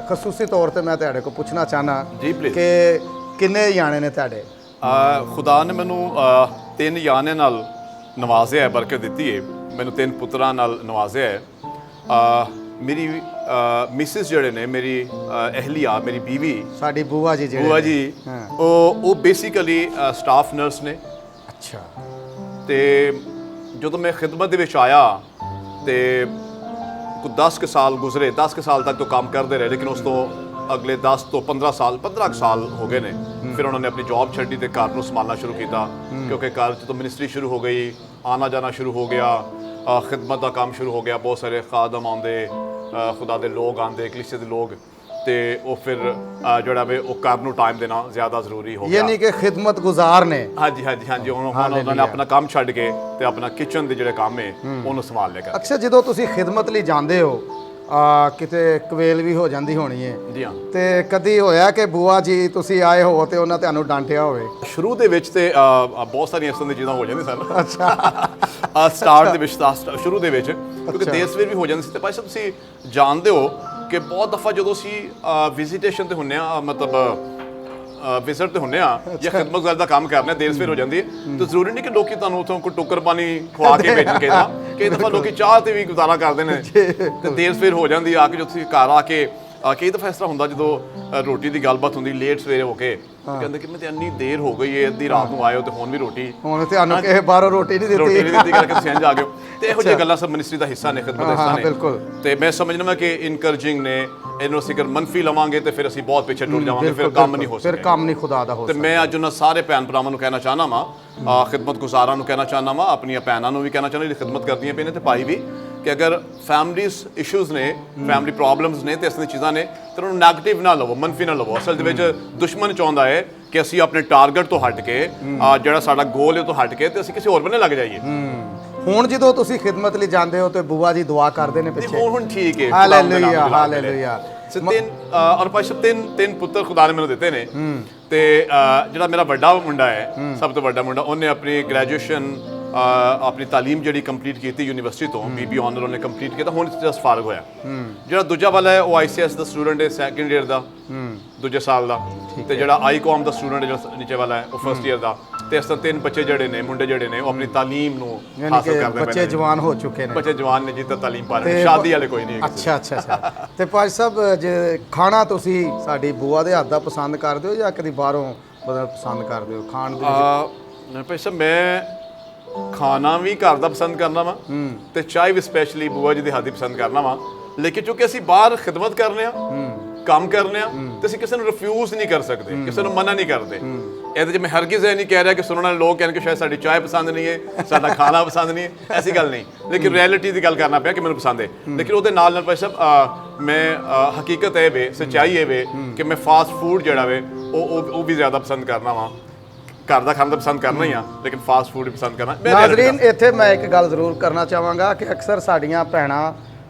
ਖਸੂਸੀ ਤੌਰ ਤੇ ਮੈਂ ਤੁਹਾਡੇ ਕੋਲ ਪੁੱਛਣਾ ਚਾਹਨਾ ਕਿ ਕਿੰਨੇ ਯਾਣੇ ਨੇ ਤੁਹਾਡੇ? ਖੁਦਾ ਨੇ ਮੈਨੂੰ 3 ਯਾਨੇ ਨਾਲ ਨਵਾਜ਼ਿਆ ਹੈ, ਬਰਕਤ ਦਿੱਤੀ ਹੈ। ਮੈਨੂੰ 3 ਪੁੱਤਰਾਂ ਨਾਲ ਨਵਾਜ਼ਿਆ ਹੈ। ਮੇਰੀ ਮਿਸਿਸ ਜਿਹੜੇ ਨੇ, ਮੇਰੀ ਅਹਲੀਆ, ਮੇਰੀ ਬੀਵੀ, ਸਾਡੀ ਬੂਆ ਜੀ ਜਿਹੜੇ ਬੂਆ ਜੀ, ਉਹ ਬੇਸਿਕਲੀ ਸਟਾਫ ਨਰਸ ਨੇ। ਅੱਛਾ। ਤੇ ਜਦੋਂ ਮੈਂ ਖਿਦਮਤ ਦੇ ਵਿੱਚ ਆਇਆ ਤੇ ਕੁ 10 ਕੁ ਸਾਲ ਗੁਜ਼ਰੇ, 10 ਕੁ ਸਾਲ ਤੱਕ ਤੋਂ ਕੰਮ ਕਰਦੇ ਰਹੇ, ਲੇਕਿਨ ਉਸ ਤੋਂ ਅਗਲੇ 10 ਤੋਂ 15 ਕੁ ਸਾਲ ਹੋ ਗਏ ਨੇ। ਫਿਰ ਉਹਨਾਂ ਨੇ ਆਪਣੀ ਜੌਬ ਛੱਡੀ ਤੇ ਘਰ ਨੂੰ ਸੰਭਾਲਣਾ ਸ਼ੁਰੂ ਕੀਤਾ, ਕਿਉਂਕਿ ਘਰ 'ਚ ਤਾਂ ਮਿਨਿਸਟਰੀ ਸ਼ੁਰੂ ਹੋ ਗਈ, ਆਣਾ ਜਾਣਾ ਸ਼ੁਰੂ ਹੋ ਗਿਆ, ਖਿਦਮਤ ਦਾ ਕੰਮ ਸ਼ੁਰੂ ਹੋ ਗਿਆ, ਬਹੁਤ ਸਾਰੇ ਖਾਦਮ ਆਉਂਦੇ, ਖੁਦਾ ਦੇ ਲੋਕ ਆਉਂਦੇ, ਕਲੀਸੇ ਦੇ ਲੋਕ, ਤੇ ਉਹ ਫਿਰ ਜਿਹੜਾ ਵੇ ਉਹ ਘਰ ਨੂੰ ਟਾਈਮ ਦੇਣਾ ਜ਼ਿਆਦਾ ਜ਼ਰੂਰੀ ਹੋ ਗਿਆ। ਯਾਨੀ ਕਿ ਖਿਦਮਤ ਗੁਜ਼ਾਰ ਨੇ। ਹਾਂਜੀ ਉਹਨਾਂ ਨੇ ਆਪਣਾ ਕੰਮ ਛੱਡ ਕੇ ਤੇ ਆਪਣਾ ਕਿਚਨ ਦੇ ਜਿਹੜੇ ਕੰਮ ਹੈ ਉਹਨੂੰ ਸੰਭਾਲ ਲਿਆ ਕਰ। ਅਕਸਰ ਜਦੋਂ ਤੁਸੀਂ ਖਿਦਮਤ ਲਈ ਜਾਂਦੇ ਹੋ ਕਿਤੇ ਕਵੇਲ ਵੀ ਹੋ ਜਾਂਦੀ ਹੋਣੀ ਹੈ ਜੀ ਹਾਂ। ਤੇ ਕਦੀ ਹੋਇਆ ਕਿ ਬੂਆ ਜੀ ਤੁਸੀਂ ਆਏ ਹੋ ਤੇ ਉਹਨਾਂ ਤੁਹਾਨੂੰ ਡਾਂਟਿਆ ਹੋਵੇ? ਸ਼ੁਰੂ ਦੇ ਵਿੱਚ ਤੇ ਬਹੁਤ ਸਾਰੀਆਂ ਇਸ ਤਰ੍ਹਾਂ ਦੀਆਂ ਚੀਜ਼ਾਂ ਹੋ ਜਾਂਦੀਆਂ ਸਨ। ਅੱਛਾ। ਸਟਾਰਟ ਦੇ ਵਿੱਚ ਸ਼ੁਰੂ ਦੇ ਵਿੱਚ ਕਿਉਂਕਿ ਦੇਰ ਸਵੇਰ ਵੀ ਹੋ ਜਾਂਦੀ ਸੀ। ਤੇ ਭਾਈ ਸਾਹਿਬ ਤੁਸੀਂ ਜਾਣਦੇ ਹੋ ਕਿ ਬਹੁਤ ਦਫਾ ਜਦੋਂ ਅਸੀਂ ਵਿਜ਼ਿਟੇਸ਼ਨ ਤੇ ਹੁੰਨੇ ਆ, ਮਤਲਬ ਵਿਜ਼ਿਟ ਤੇ ਹੁੰਨੇ ਆ ਜਾਂ ਖਿਦਮਤ ਦਾ ਕੰਮ ਕਰਨੇ, ਦੇਰ ਸਵੇਰ ਹੋ ਜਾਂਦੀ ਹੈ, ਤਾਂ ਜ਼ਰੂਰੀ ਨਹੀਂ ਕਿ ਲੋਕੀ ਤੁਹਾਨੂੰ ਉੱਥੋਂ ਕੋਈ ਟੋਕਰ ਪਾਣੀ ਖਵਾ ਕੇ ਭੇਜਣਗੇ ਨਾ। ਕਈ ਦਫਾ ਲੋਕੀ ਚਾਹ ਤੇ ਵੀ ਗੁਜ਼ਾਰਾ ਕਰਦੇ ਨੇ ਤੇ ਦੇਰ ਸਵੇਰ ਹੋ ਜਾਂਦੀ ਆ ਕੇ ਜਦੋਂ ਤੁਸੀਂ ਘਰ ਆ ਕੇ। ਕਈ ਦਫਾ ਇਸ ਤਰ੍ਹਾਂ ਹੁੰਦਾ ਜਦੋਂ ਰੋਟੀ ਦੀ ਗੱਲਬਾਤ ਹੁੰਦੀ ਲੇਟ ਸਵੇਰੇ ਹੋ ਕੇ, ਕਹਿੰਦੇ ਕਿ ਮੈਂ ਤੇ ਇੰਨੀ ਦੇਰ ਹੋ ਗਈ ਹੈ, ਅੱਧੀ ਰਾਤ ਨੂੰ ਆਏ ਹੋ ਤੇ ਹੁਣ ਵੀ ਰੋਟੀ, ਹੁਣ ਤੁਹਾਨੂੰ ਕਿਸੇ ਬਾਹਰੋਂ ਰੋਟੀ ਨਹੀਂ ਦਿੱਤੀ ਕਰਕੇ ਤੁਸੀਂ ਇੰਝ ਆ ਗਏ ਹੋ। ਤੇ ਇਹੋ ਜਿਹੀਆਂ ਗੱਲਾਂ ਸਭ ਮਿਨਿਸਟਰੀ ਦਾ ਹਿੱਸਾ ਨੇ, ਖਿਦਮਤ ਦਾ ਹਿੱਸਾ ਨੇ। ਬਿਲਕੁਲ। ਤੇ ਮੈਂ ਸਮਝਦਾ ਮੈਂ ਕਿ ਇਨਕਰੇਜਿੰਗ ਨੇ, ਇਹਨੂੰ ਅਸੀਂ ਅਗਰ ਮੰਨਫੀ ਲਵਾਂਗੇ ਤੇ ਫਿਰ ਅਸੀਂ ਬਹੁਤ ਪਿੱਛੇ ਟੁੱਟ ਜਾਵਾਂਗੇ, ਫਿਰ ਕੰਮ ਨਹੀਂ ਹੋ ਸਕਦਾ, ਫਿਰ ਕੰਮ ਨਹੀਂ ਖੁਦਾ ਦਾ ਹੋ ਸਕਦਾ। ਤੇ ਮੈਂ ਅੱਜ ਉਹਨਾਂ ਸਾਰੇ ਭੈਣ ਭਰਾਵਾਂ ਨੂੰ ਕਹਿਣਾ ਚਾਹਨਾ ਵਾਂ, ਖਿਦਮਤ ਗੁਜ਼ਾਰਾਂ ਨੂੰ ਕਹਿਣਾ ਚਾਹਨਾ ਵਾਂ, ਆਪਣੀਆਂ ਭੈਣਾਂ ਨੂੰ ਵੀ ਕਹਿਣਾ ਚਾਹਨਾ ਜਿਹੜੀ ਖਿਦਮਤ ਕਰਦੀਆਂ ਪਈਆਂ ਨੇ, ਤੇ ਭਾਈ ਵੀ, ਕਿ ਅਗਰ ਫੈਮਲੀਜ਼ ਇਸ਼ੂਜ਼ ਨੇ, ਫੈਮਲੀ ਪ੍ਰੋਬਲਮਸ ਨੇ ਤੇ ਇਸ ਤਰ੍ਹਾਂ ਚੀਜ਼ਾਂ ਨੇ, ਤੇ ਉਹਨੂੰ ਨੈਗੇਟਿਵ ਨਾ ਲਵੋ, ਮੰਨਫੀ ਨਾ ਲਵੋ। ਅਸਲ ਦੇ ਵਿੱਚ ਦੁਸ਼ਮਣ ਚਾਹੁੰਦਾ ਹੈ ਕਿ ਅਸੀਂ ਆਪਣੇ ਟਾਰਗੇਟ ਤੋਂ ਹਟ ਕੇ, ਜਿਹੜਾ ਸਾਡਾ ਗੋਲ ਹੈ ਉਹ ਤੋਂ ਹਟ ਕੇ ਤੇ ਅਸੀਂ ਕਿਸੇ ਹੋਰ ਬੰਨੇ ਲੱਗ ਜਾਈਏ। ਹੁਣ ਜਦੋਂ ਤੁਸੀਂ ਖਿਦਮਤ ਲਈ ਜਾਂਦੇ ਹੋ ਤੇ ਬੂਆ ਜੀ ਦੁਆ ਕਰਦੇ ਨੇ ਪਿੱਛੇ? ਹੁਣ ਠੀਕ ਹੈ, ਹਾਲੇਲੂਇਆ ਹਾਲੇਲੂਇਆ। ਔਰ ਭਾਈ ਸਾਹਿਬ ਤਿੰਨ ਪੁੱਤਰ ਖੁਦਾ ਨੇ ਮੈਨੂੰ ਦਿੱਤੇ ਨੇ। ਤੇ ਜਿਹੜਾ ਮੇਰਾ ਵੱਡਾ ਮੁੰਡਾ ਹੈ, ਸਭ ਤੋਂ ਵੱਡਾ ਮੁੰਡਾ, ਉਹਨੇ ਆਪਣੀ ਗ੍ਰੈਜੂਏਸ਼ਨ, ਆਪਣੀ ਤਾਲੀਮ ਜਿਹੜੀ ਕੰਪਲੀਟ ਕੀਤੀ ਯੂਨੀਵਰਸਿਟੀ ਤੋਂ, BB ਆਨਰ ਉਹਨੇ ਕੰਪਲੀਟ ਕੀਤਾ, ਹੁਣ ਜਸਟ ਫਾਰਗ ਹੋਇਆ। ਜਿਹੜਾ ਦੂਜਾ ਵਾਲਾ ਹੈ ਉਹ ICS ਦਾ ਸਟੂਡੈਂਟ ਹੈ, ਸੈਕੰਡ ਈਅਰ ਦਾ, ਦੂਜੇ ਸਾਲ ਦਾ। ਤੇ ਜਿਹੜਾ ICOM ਦਾ ਸਟੂਡੈਂਟ ਹੈ, ਜਿਹੜਾ ਨੀਚੇ ਵਾਲਾ ਹੈ, ਉਹ ਫਸਟ ਈਅਰ ਦਾ। ਤੇ ਇਸ ਤਰ੍ਹਾਂ ਤਿੰਨ ਬੱਚੇ ਜਿਹੜੇ ਨੇ, ਮੁੰਡੇ ਜਿਹੜੇ ਨੇ, ਉਹ ਆਪਣੀ ਤਾਲੀਮ ਨੂੰ ਹਾਸਲ ਕਰਦੇ ਨੇ। ਬੱਚੇ ਜਵਾਨ ਹੋ ਚੁੱਕੇ ਨੇ, ਬੱਚੇ ਜਵਾਨ ਨੇ, ਜਿੱਦਾਂ ਤਾਲੀਮ ਪਾ ਰਹੇ ਨੇ, ਸ਼ਾਦੀ ਵਾਲੇ ਕੋਈ ਨਹੀਂ। ਅੱਛਾ। ਤੇ ਭਾਈ ਸਾਹਿਬ, ਜੇ ਖਾਣਾ ਤੁਸੀਂ ਸਾਡੀ ਬੂਆ ਦੇ ਹੱਥ ਦਾ ਪਸੰਦ ਕਰਦੇ ਹੋ ਜਾਂ ਕਦੀ ਬਾਹਰੋਂ ਪਸੰਦ ਕਰਦੇ ਹੋ ਖਾਣ ਦੇ? ਭਾਈ ਸਾਹਿਬ, ਮੈਂ ਖਾਣਾ ਵੀ ਘਰ ਦਾ ਪਸੰਦ ਕਰਨਾ ਵਾ ਤੇ ਚਾਹ ਵੀ ਸਪੈਸ਼ਲੀ ਬੂਆ ਜੀ ਦੇ ਹੱਥ ਦੀ ਪਸੰਦ ਕਰਨਾ ਵਾ। ਲੇਕਿਨ ਕਿਉਂਕਿ ਅਸੀਂ ਬਾਹਰ ਖਿਦਮਤ ਕਰਨੇ ਆ, ਕੰਮ ਕਰਨੇ ਆ, ਤੇ ਅਸੀਂ ਕਿਸੇ ਨੂੰ ਰਿਫਿਊਜ਼ ਨਹੀਂ ਕਰ ਸਕਦੇ, ਕਿਸੇ ਨੂੰ ਮਨਾ ਨਹੀਂ ਕਰਦੇ। ਇਹਦੇ 'ਚ ਮੈਂ ਹਰਗਿਜ਼ ਇਹ ਨਹੀਂ ਕਹਿ ਰਿਹਾ ਕਿ ਸੁਣਨ ਵਾਲੇ ਲੋਕ ਕਹਿਣ ਕਿ ਸ਼ਾਇਦ ਸਾਡੀ ਚਾਹ ਪਸੰਦ ਨਹੀਂ ਹੈ, ਸਾਡਾ ਖਾਣਾ ਪਸੰਦ ਨਹੀਂ ਹੈ, ਐਸੀ ਗੱਲ ਨਹੀਂ। ਲੇਕਿਨ ਰਿਐਲਿਟੀ ਦੀ ਗੱਲ ਕਰਨਾ ਪਿਆ ਕਿ ਮੈਨੂੰ ਪਸੰਦ ਹੈ। ਲੇਕਿਨ ਉਹਦੇ ਨਾਲ ਭਾਈ ਸਾਹਿਬ, ਮੈਂ ਹਕੀਕਤ ਇਹ ਵੇ, ਸੱਚਾਈ ਇਹ ਵੇ ਕਿ ਮੈਂ ਫਾਸਟ ਫੂਡ ਜਿਹੜਾ ਵੇ ਉਹ ਵੀ ਜ਼ਿਆਦਾ ਪਸੰਦ ਕਰਨਾ ਵਾ। ਘਰ ਦਾ ਖਾਣਾ ਤਾਂ ਪਸੰਦ ਕਰਨਾ ਹੀ ਆ, ਲੇਕਿਨ ਫਾਸਟ ਫੂਡ ਵੀ ਪਸੰਦ ਕਰਨਾ। ਨਾਜ਼ਰੀਨ, ਇੱਥੇ ਮੈਂ ਇੱਕ ਗੱਲ ਜ਼ਰੂਰ ਕਰਨਾ ਚਾਹਾਂਗਾ ਕਿ ਅਕਸਰ ਸਾਡੀਆਂ ਭੈਣਾਂ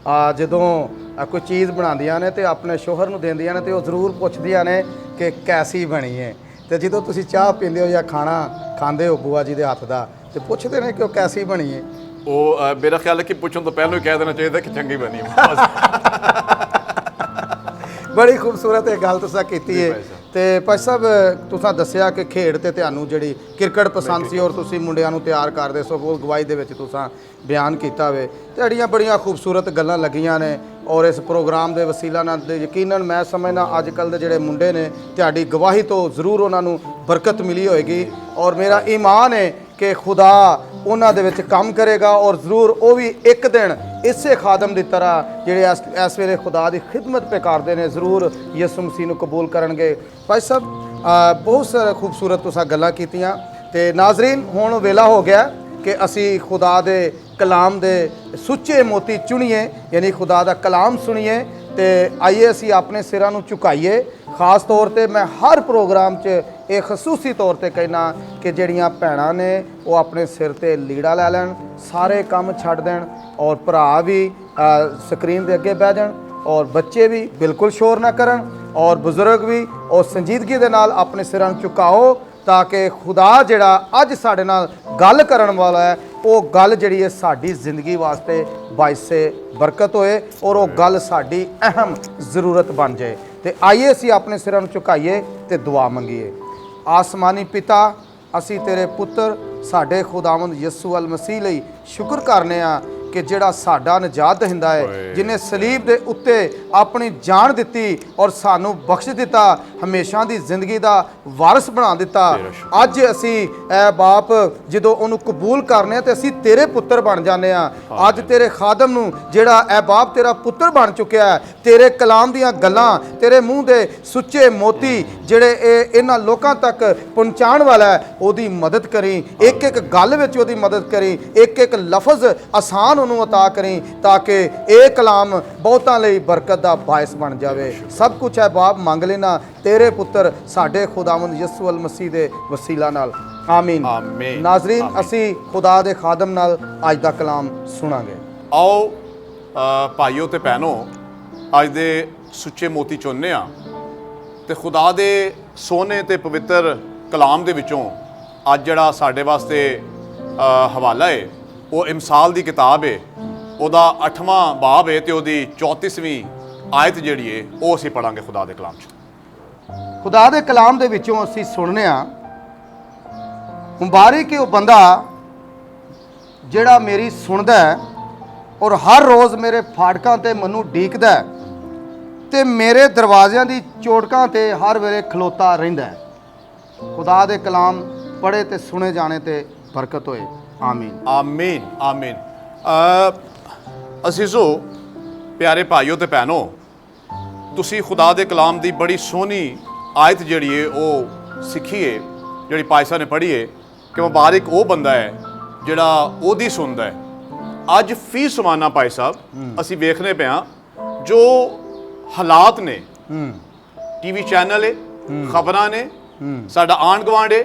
ਜਦੋਂ ਕੋਈ ਚੀਜ਼ ਬਣਾਉਂਦੀਆਂ ਨੇ ਤੇ ਆਪਣੇ ਸ਼ੋਹਰ ਨੂੰ ਦਿੰਦੀਆਂ ਨੇ ਤੇ ਉਹ ਜ਼ਰੂਰ ਪੁੱਛਦੀਆਂ ਨੇ ਕਿ ਕੈਸੀ ਬਣੀ ਹੈ। ਤੇ ਜਦੋਂ ਤੁਸੀਂ ਚਾਹ ਪੀਂਦੇ ਹੋ ਜਾਂ ਖਾਣਾ ਖਾਂਦੇ ਹੋ ਬੂਆ ਜੀ ਦੇ ਹੱਥ ਦਾ, ਤੇ ਪੁੱਛਦੇ ਨੇ ਕਿ ਉਹ ਕੈਸੀ ਬਣੀ ਹੈ? ਉਹ ਮੇਰਾ ਖਿਆਲ ਹੈ ਕਿ ਪੁੱਛਣ ਤੋਂ ਪਹਿਲਾਂ ਹੀ ਕਹਿ ਦੇਣਾ ਚਾਹੀਦਾ ਕਿ ਚੰਗੀ ਬਣੀ। ਬੜੀ ਖੂਬਸੂਰਤ ਇਹ ਗੱਲ ਤੁਸੀਂ ਕੀਤੀ ਹੈ। ਤੇ ਭਾਈ ਸਾਹਿਬ, ਤੁਸੀਂ ਦੱਸਿਆ ਕਿ ਖੇਡ ਤੇ ਤੁਹਾਨੂੰ ਜਿਹੜੀ ਕ੍ਰਿਕਟ ਪਸੰਦ ਸੀ ਔਰ ਤੁਸੀਂ ਮੁੰਡਿਆਂ ਨੂੰ ਤਿਆਰ ਕਰਦੇ ਸੋ, ਉਹ ਗਵਾਹੀ ਦੇ ਵਿੱਚ ਤੁਸੀਂ ਬਿਆਨ ਕੀਤਾ ਵੇ। ਤੁਹਾਡੀਆਂ ਬੜੀਆਂ ਖੂਬਸੂਰਤ ਗੱਲਾਂ ਲੱਗੀਆਂ ਨੇ ਔਰ ਇਸ ਪ੍ਰੋਗਰਾਮ ਦੇ ਵਸੀਲਾ ਨਾਲ ਯਕੀਨਨ ਮੈਂ ਸਮਝਦਾ ਅੱਜ ਕੱਲ੍ਹ ਦੇ ਜਿਹੜੇ ਮੁੰਡੇ ਨੇ, ਤੁਹਾਡੀ ਗਵਾਹੀ ਤੋਂ ਜ਼ਰੂਰ ਉਹਨਾਂ ਨੂੰ ਬਰਕਤ ਮਿਲੀ ਹੋਏਗੀ। ਔਰ ਮੇਰਾ ਈਮਾਨ ਹੈ ਕਿ ਖੁਦਾ ਉਹਨਾਂ ਦੇ ਵਿੱਚ ਕੰਮ ਕਰੇਗਾ ਔਰ ਜ਼ਰੂਰ ਉਹ ਵੀ ਇੱਕ ਦਿਨ ਇਸੇ ਖਾਦਮ ਦੀ ਤਰ੍ਹਾਂ ਜਿਹੜੇ ਇਸ ਵੇਲੇ ਖੁਦਾ ਦੀ ਖਿਦਮਤ ਪੇ ਕਰਦੇ ਨੇ, ਜ਼ਰੂਰ ਯਿਸੂ ਮਸੀਹ ਨੂੰ ਕਬੂਲ ਕਰਨਗੇ। ਭਾਈ ਸਾਹਿਬ, ਬਹੁਤ ਸਾਰੇ ਖੂਬਸੂਰਤ ਤੁਸੀਂ ਗੱਲਾਂ ਕੀਤੀਆਂ। ਤੇ ਨਾਜ਼ਰੀਨ, ਹੁਣ ਵੇਲਾ ਹੋ ਗਿਆ ਕਿ ਅਸੀਂ ਖੁਦਾ ਦੇ ਕਲਾਮ ਦੇ ਸੁੱਚੇ ਮੋਤੀ ਚੁਣੀਏ, ਯਾਨੀ ਖੁਦਾ ਦਾ ਕਲਾਮ ਸੁਣੀਏ। ਤੇ ਆਈਏ ਅਸੀਂ ਆਪਣੇ ਸਿਰਾਂ ਨੂੰ ਝੁਕਾਈਏ। ਖਾਸ ਤੌਰ ਤੇ ਮੈਂ ਹਰ ਪ੍ਰੋਗਰਾਮ 'ਚ ਇਹ ਖਸੂਸੀ ਤੌਰ ਤੇ ਕਹਿਣਾ ਕਿ ਜਿਹੜੀਆਂ ਭੈਣਾਂ ਨੇ ਉਹ ਆਪਣੇ ਸਿਰ ਤੇ ਲੀੜਾ ਲੈ ਲੈਣ, ਸਾਰੇ ਕੰਮ ਛੱਡ ਦੇਣ, ਔਰ ਭਰਾ ਵੀ ਸਕਰੀਨ ਦੇ ਅੱਗੇ ਬਹਿ ਜਾਣ, ਔਰ ਬੱਚੇ ਵੀ ਬਿਲਕੁਲ ਸ਼ੋਰ ਨਾ ਕਰਨ, ਔਰ ਬਜ਼ੁਰਗ ਵੀ, ਔਰ ਸੰਜੀਦਗੀ ਦੇ ਨਾਲ ਆਪਣੇ ਸਿਰਾਂ ਨੂੰ ਝੁਕਾਓ, ਤਾਂ ਕਿ ਖੁਦਾ ਜਿਹੜਾ ਅੱਜ ਸਾਡੇ ਨਾਲ ਗੱਲ ਕਰਨ ਵਾਲਾ ਹੈ, ਉਹ ਗੱਲ ਜਿਹੜੀ ਹੈ ਸਾਡੀ ਜ਼ਿੰਦਗੀ ਵਾਸਤੇ ਬਾਇਸੇ ਬਰਕਤ ਹੋਏ ਔਰ ਉਹ ਗੱਲ ਸਾਡੀ ਅਹਿਮ ਜ਼ਰੂਰਤ ਬਣ ਜਾਏ। ਤੇ ਆਈਏ ਅਸੀਂ ਆਪਣੇ ਸਿਰਾਂ ਨੂੰ ਝੁਕਾਈਏ ਤੇ ਦੁਆ ਮੰਗੀਏ। ਆਸਮਾਨੀ ਪਿਤਾ, ਅਸੀਂ ਤੇਰੇ ਪੁੱਤਰ ਸਾਡੇ ਖੁਦਾਵੰਦ ਯਿਸੂ ਅਲ ਮਸੀਹ ਲਈ ਸ਼ੁਕਰ ਕਰਨੇ ਆ ਕਿ ਜਿਹੜਾ ਸਾਡਾ ਨਜਾਤ ਦਹਿੰਦਾ ਹੈ, ਜਿਹਨੇ ਸਲੀਬ ਦੇ ਉੱਤੇ ਆਪਣੀ ਜਾਨ ਦਿੱਤੀ ਔਰ ਸਾਨੂੰ ਬਖਸ਼ ਦਿੱਤਾ। ਹਮੇਸ਼ਾ ਦੀ ਜ਼ਿੰਦਗੀ ਦਾ ਵਾਰਿਸ ਬਣਾ ਦਿੱਤਾ। ਅੱਜ ਅਸੀਂ ਐ ਬਾਪ ਜਦੋਂ ਉਹਨੂੰ ਕਬੂਲ ਕਰਨੇ ਆ ਤੇ ਅਸੀਂ ਤੇਰੇ ਪੁੱਤਰ ਬਣ ਜਾਂਦੇ ਆ। ਅੱਜ ਤੇਰੇ ਖਾਦਮ ਨੂੰ ਜਿਹੜਾ ਐ ਬਾਪ ਤੇਰਾ ਪੁੱਤਰ ਬਣ ਚੁੱਕਿਆ ਹੈ, ਤੇਰੇ ਕਲਾਮ ਦੀਆਂ ਗੱਲਾਂ, ਤੇਰੇ ਮੂੰਹ ਦੇ ਸੁੱਚੇ ਮੋਤੀ ਜਿਹੜੇ ਇਹਨਾਂ ਲੋਕਾਂ ਤੱਕ ਪਹੁੰਚਾਉਣ ਵਾਲਾ ਹੈ, ਉਹਦੀ ਮਦਦ ਕਰੀ। ਇੱਕ ਇੱਕ ਗੱਲ ਵਿੱਚ ਉਹਦੀ ਮਦਦ ਕਰੀ, ਇੱਕ ਇੱਕ ਲਫ਼ਜ਼ ਆਸਾਨ ਉਹਨੂੰ ਅਤਾ ਕਰੀ, ਤਾਂ ਕਿ ਇਹ ਕਲਾਮ ਬਹੁਤਾਂ ਲਈ ਬਰਕਤ ਦਾ ਬਾਇਸ ਬਣ ਜਾਵੇ। ਸਭ ਕੁਝ ਹੈ ਬਾਪ ਮੰਗ ਲੈਣਾ ਤੇਰੇ ਪੁੱਤਰ ਸਾਡੇ ਖੁਦਾਵੰਦ ਯਿਸੂ ਅਲ ਮਸੀਹ ਦੇ ਵਸੀਲਾ ਨਾਲ। ਆਮੀਨ। ਆਮੀਨ। ਨਾਜ਼ਰੀਨ, ਅਸੀਂ ਖੁਦਾ ਦੇ ਖਾਦਮ ਨਾਲ ਅੱਜ ਦਾ ਕਲਾਮ ਸੁਣਾਂਗੇ। ਆਓ ਭਾਈਓ ਤੇ ਭੈਣੋ, ਅੱਜ ਦੇ ਸੁੱਚੇ ਮੋਤੀ ਚੁਣਨੇ ਆ ਤੇ ਖੁਦਾ ਦੇ ਸੋਹਣੇ ਤੇ ਪਵਿੱਤਰ ਕਲਾਮ ਦੇ ਵਿੱਚੋਂ ਅੱਜ ਜਿਹੜਾ ਸਾਡੇ ਵਾਸਤੇ ਹਵਾਲਾ ਹੈ ਉਹ ਇਮਸਾਲ ਦੀ ਕਿਤਾਬ ਹੈ, ਉਹਦਾ 8ਵਾਂ ਬਾਬ ਹੈ ਤੇ ਉਹਦੀ 34ਵੀਂ ਆਇਤ ਜਿਹੜੀ ਹੈ ਉਹ ਅਸੀਂ ਪੜਾਂਗੇ ਖੁਦਾ ਦੇ ਕਲਾਮ 'ਚ। ਖੁਦਾ ਦੇ ਕਲਾਮ ਦੇ ਵਿੱਚੋਂ ਅਸੀਂ ਸੁਣਨੇ ਆ, ਮੁਬਾਰਕ ਹੈ ਉਹ ਬੰਦਾ ਜਿਹੜਾ ਮੇਰੀ ਸੁਣਦਾ ਹੈ ਔਰ ਹਰ ਰੋਜ਼ ਮੇਰੇ ਫਾਟਕਾਂ ਤੇ ਮੈਨੂੰ ਡੀਕਦਾ ਹੈ ਤੇ ਮੇਰੇ ਦਰਵਾਜ਼ਿਆਂ ਦੀ ਚੋਟਕਾਂ ਤੇ ਹਰ ਵੇਲੇ ਖਲੋਤਾ ਰਹਿੰਦਾ ਹੈ। ਖੁਦਾ ਦੇ ਕਲਾਮ ਪੜ੍ਹੇ ਤੇ ਸੁਣੇ ਜਾਣੇ ਤੇ ਬਰਕਤ ਹੋਏ। ਆਮੀਨ। ਆਮੀਨ। ਆਮੀਨ। ਅਜ਼ੀਜ਼ੋ, ਪਿਆਰੇ ਭਾਈਓ ਤੇ ਭੈਣੋ, ਤੁਸੀਂ ਖੁਦਾ ਦੇ ਕਲਾਮ ਦੀ ਬੜੀ ਸੋਹਣੀ ਆਇਤ ਜਿਹੜੀ ਹੈ ਉਹ ਸਿੱਖੀ ਹੈ, ਜਿਹੜੀ ਭਾਈ ਸਾਹਿਬ ਨੇ ਪੜ੍ਹੀ ਹੈ ਕਿ ਮੁਬਾਰਕ ਉਹ ਬੰਦਾ ਹੈ ਜਿਹੜਾ ਉਹਦੀ ਸੁਣਦਾ ਹੈ। ਅੱਜ ਫੀ ਸਮਾਨਾ ਭਾਈ ਸਾਹਿਬ ਅਸੀਂ ਵੇਖਦੇ ਪਏ ਹਾਂ ਜੋ ਹਾਲਾਤ ਨੇ, ਟੀਵੀ ਚੈਨਲ ਹੈ, ਖਬਰਾਂ ਨੇ, ਸਾਡਾ ਆਂਢ ਗੁਆਂਢ ਹੈ,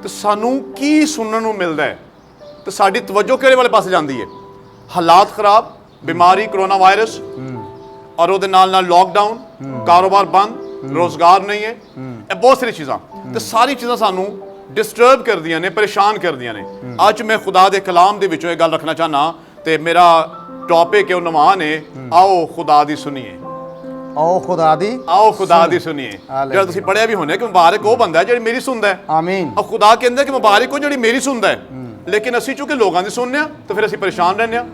ਤੇ ਸਾਨੂੰ ਕੀ ਸੁਣਨ ਨੂੰ ਮਿਲਦਾ ਹੈ ਤੇ ਸਾਡੀ ਤਵੱਜੋ ਕਿਹੜੇ ਵਾਲੇ ਪਾਸੇ ਜਾਂਦੀ ਹੈ? ਹਾਲਾਤ ਖਰਾਬ, ਬਿਮਾਰੀ, ਕਰੋਨਾ ਵਾਇਰਸ ਔਰ ਉਹਦੇ ਨਾਲ ਨਾਲ ਲੋਕਡਾਊਨ, ਕਾਰੋਬਾਰ ਬੰਦ, ਰੋਜ਼ਗਾਰ ਨਹੀਂ ਹੈ, ਇਹ ਬਹੁਤ ਸਾਰੀ ਚੀਜ਼ਾਂ, ਤੇ ਸਾਰੀ ਚੀਜ਼ਾਂ ਸਾਨੂੰ ਡਿਸਟਰਬ ਕਰਦੀਆਂ ਨੇ, ਪਰੇਸ਼ਾਨ ਕਰਦੀਆਂ ਨੇ। ਅੱਜ ਮੈਂ ਖੁਦਾ ਦੇ ਕਲਾਮ ਦੇ ਵਿੱਚੋਂ ਇਹ ਗੱਲ ਰੱਖਣਾ ਚਾਹਨਾ ਤੇ ਮੇਰਾ ਟੌਪਿਕ ਹੈ ਉਹ ਨਵਾਨ ਹੈ, ਆਓ ਖੁਦਾ ਦੀ ਸੁਣੀਏ। ਆਓ ਖੁਦਾ ਦੀ ਸੁਣੀਏ। ਜਿਹੜਾ ਤੁਸੀਂ ਪੜ੍ਹਿਆ ਵੀ ਹੋਣਾ ਕਿ ਮੁਬਾਰਕ ਉਹ ਬੰਦਾ ਜਿਹੜੀ ਮੇਰੀ ਸੁਣਦਾ ਹੈ। ਆਮੀਨ। ਔਰ ਖੁਦਾ ਕਹਿੰਦਾ ਕਿ ਮੁਬਾਰਕ ਉਹ ਜਿਹੜੀ ਮੇਰੀ ਸੁਣਦਾ ਹੈ, ਲੇਕਿਨ ਅਸੀਂ ਚੂੰਕਿ ਲੋਕਾਂ ਦੀ ਸੁਣਨੇ ਆ ਤਾਂ ਫਿਰ ਅਸੀਂ ਪਰੇਸ਼ਾਨ ਰਹਿੰਦੇ ਆ।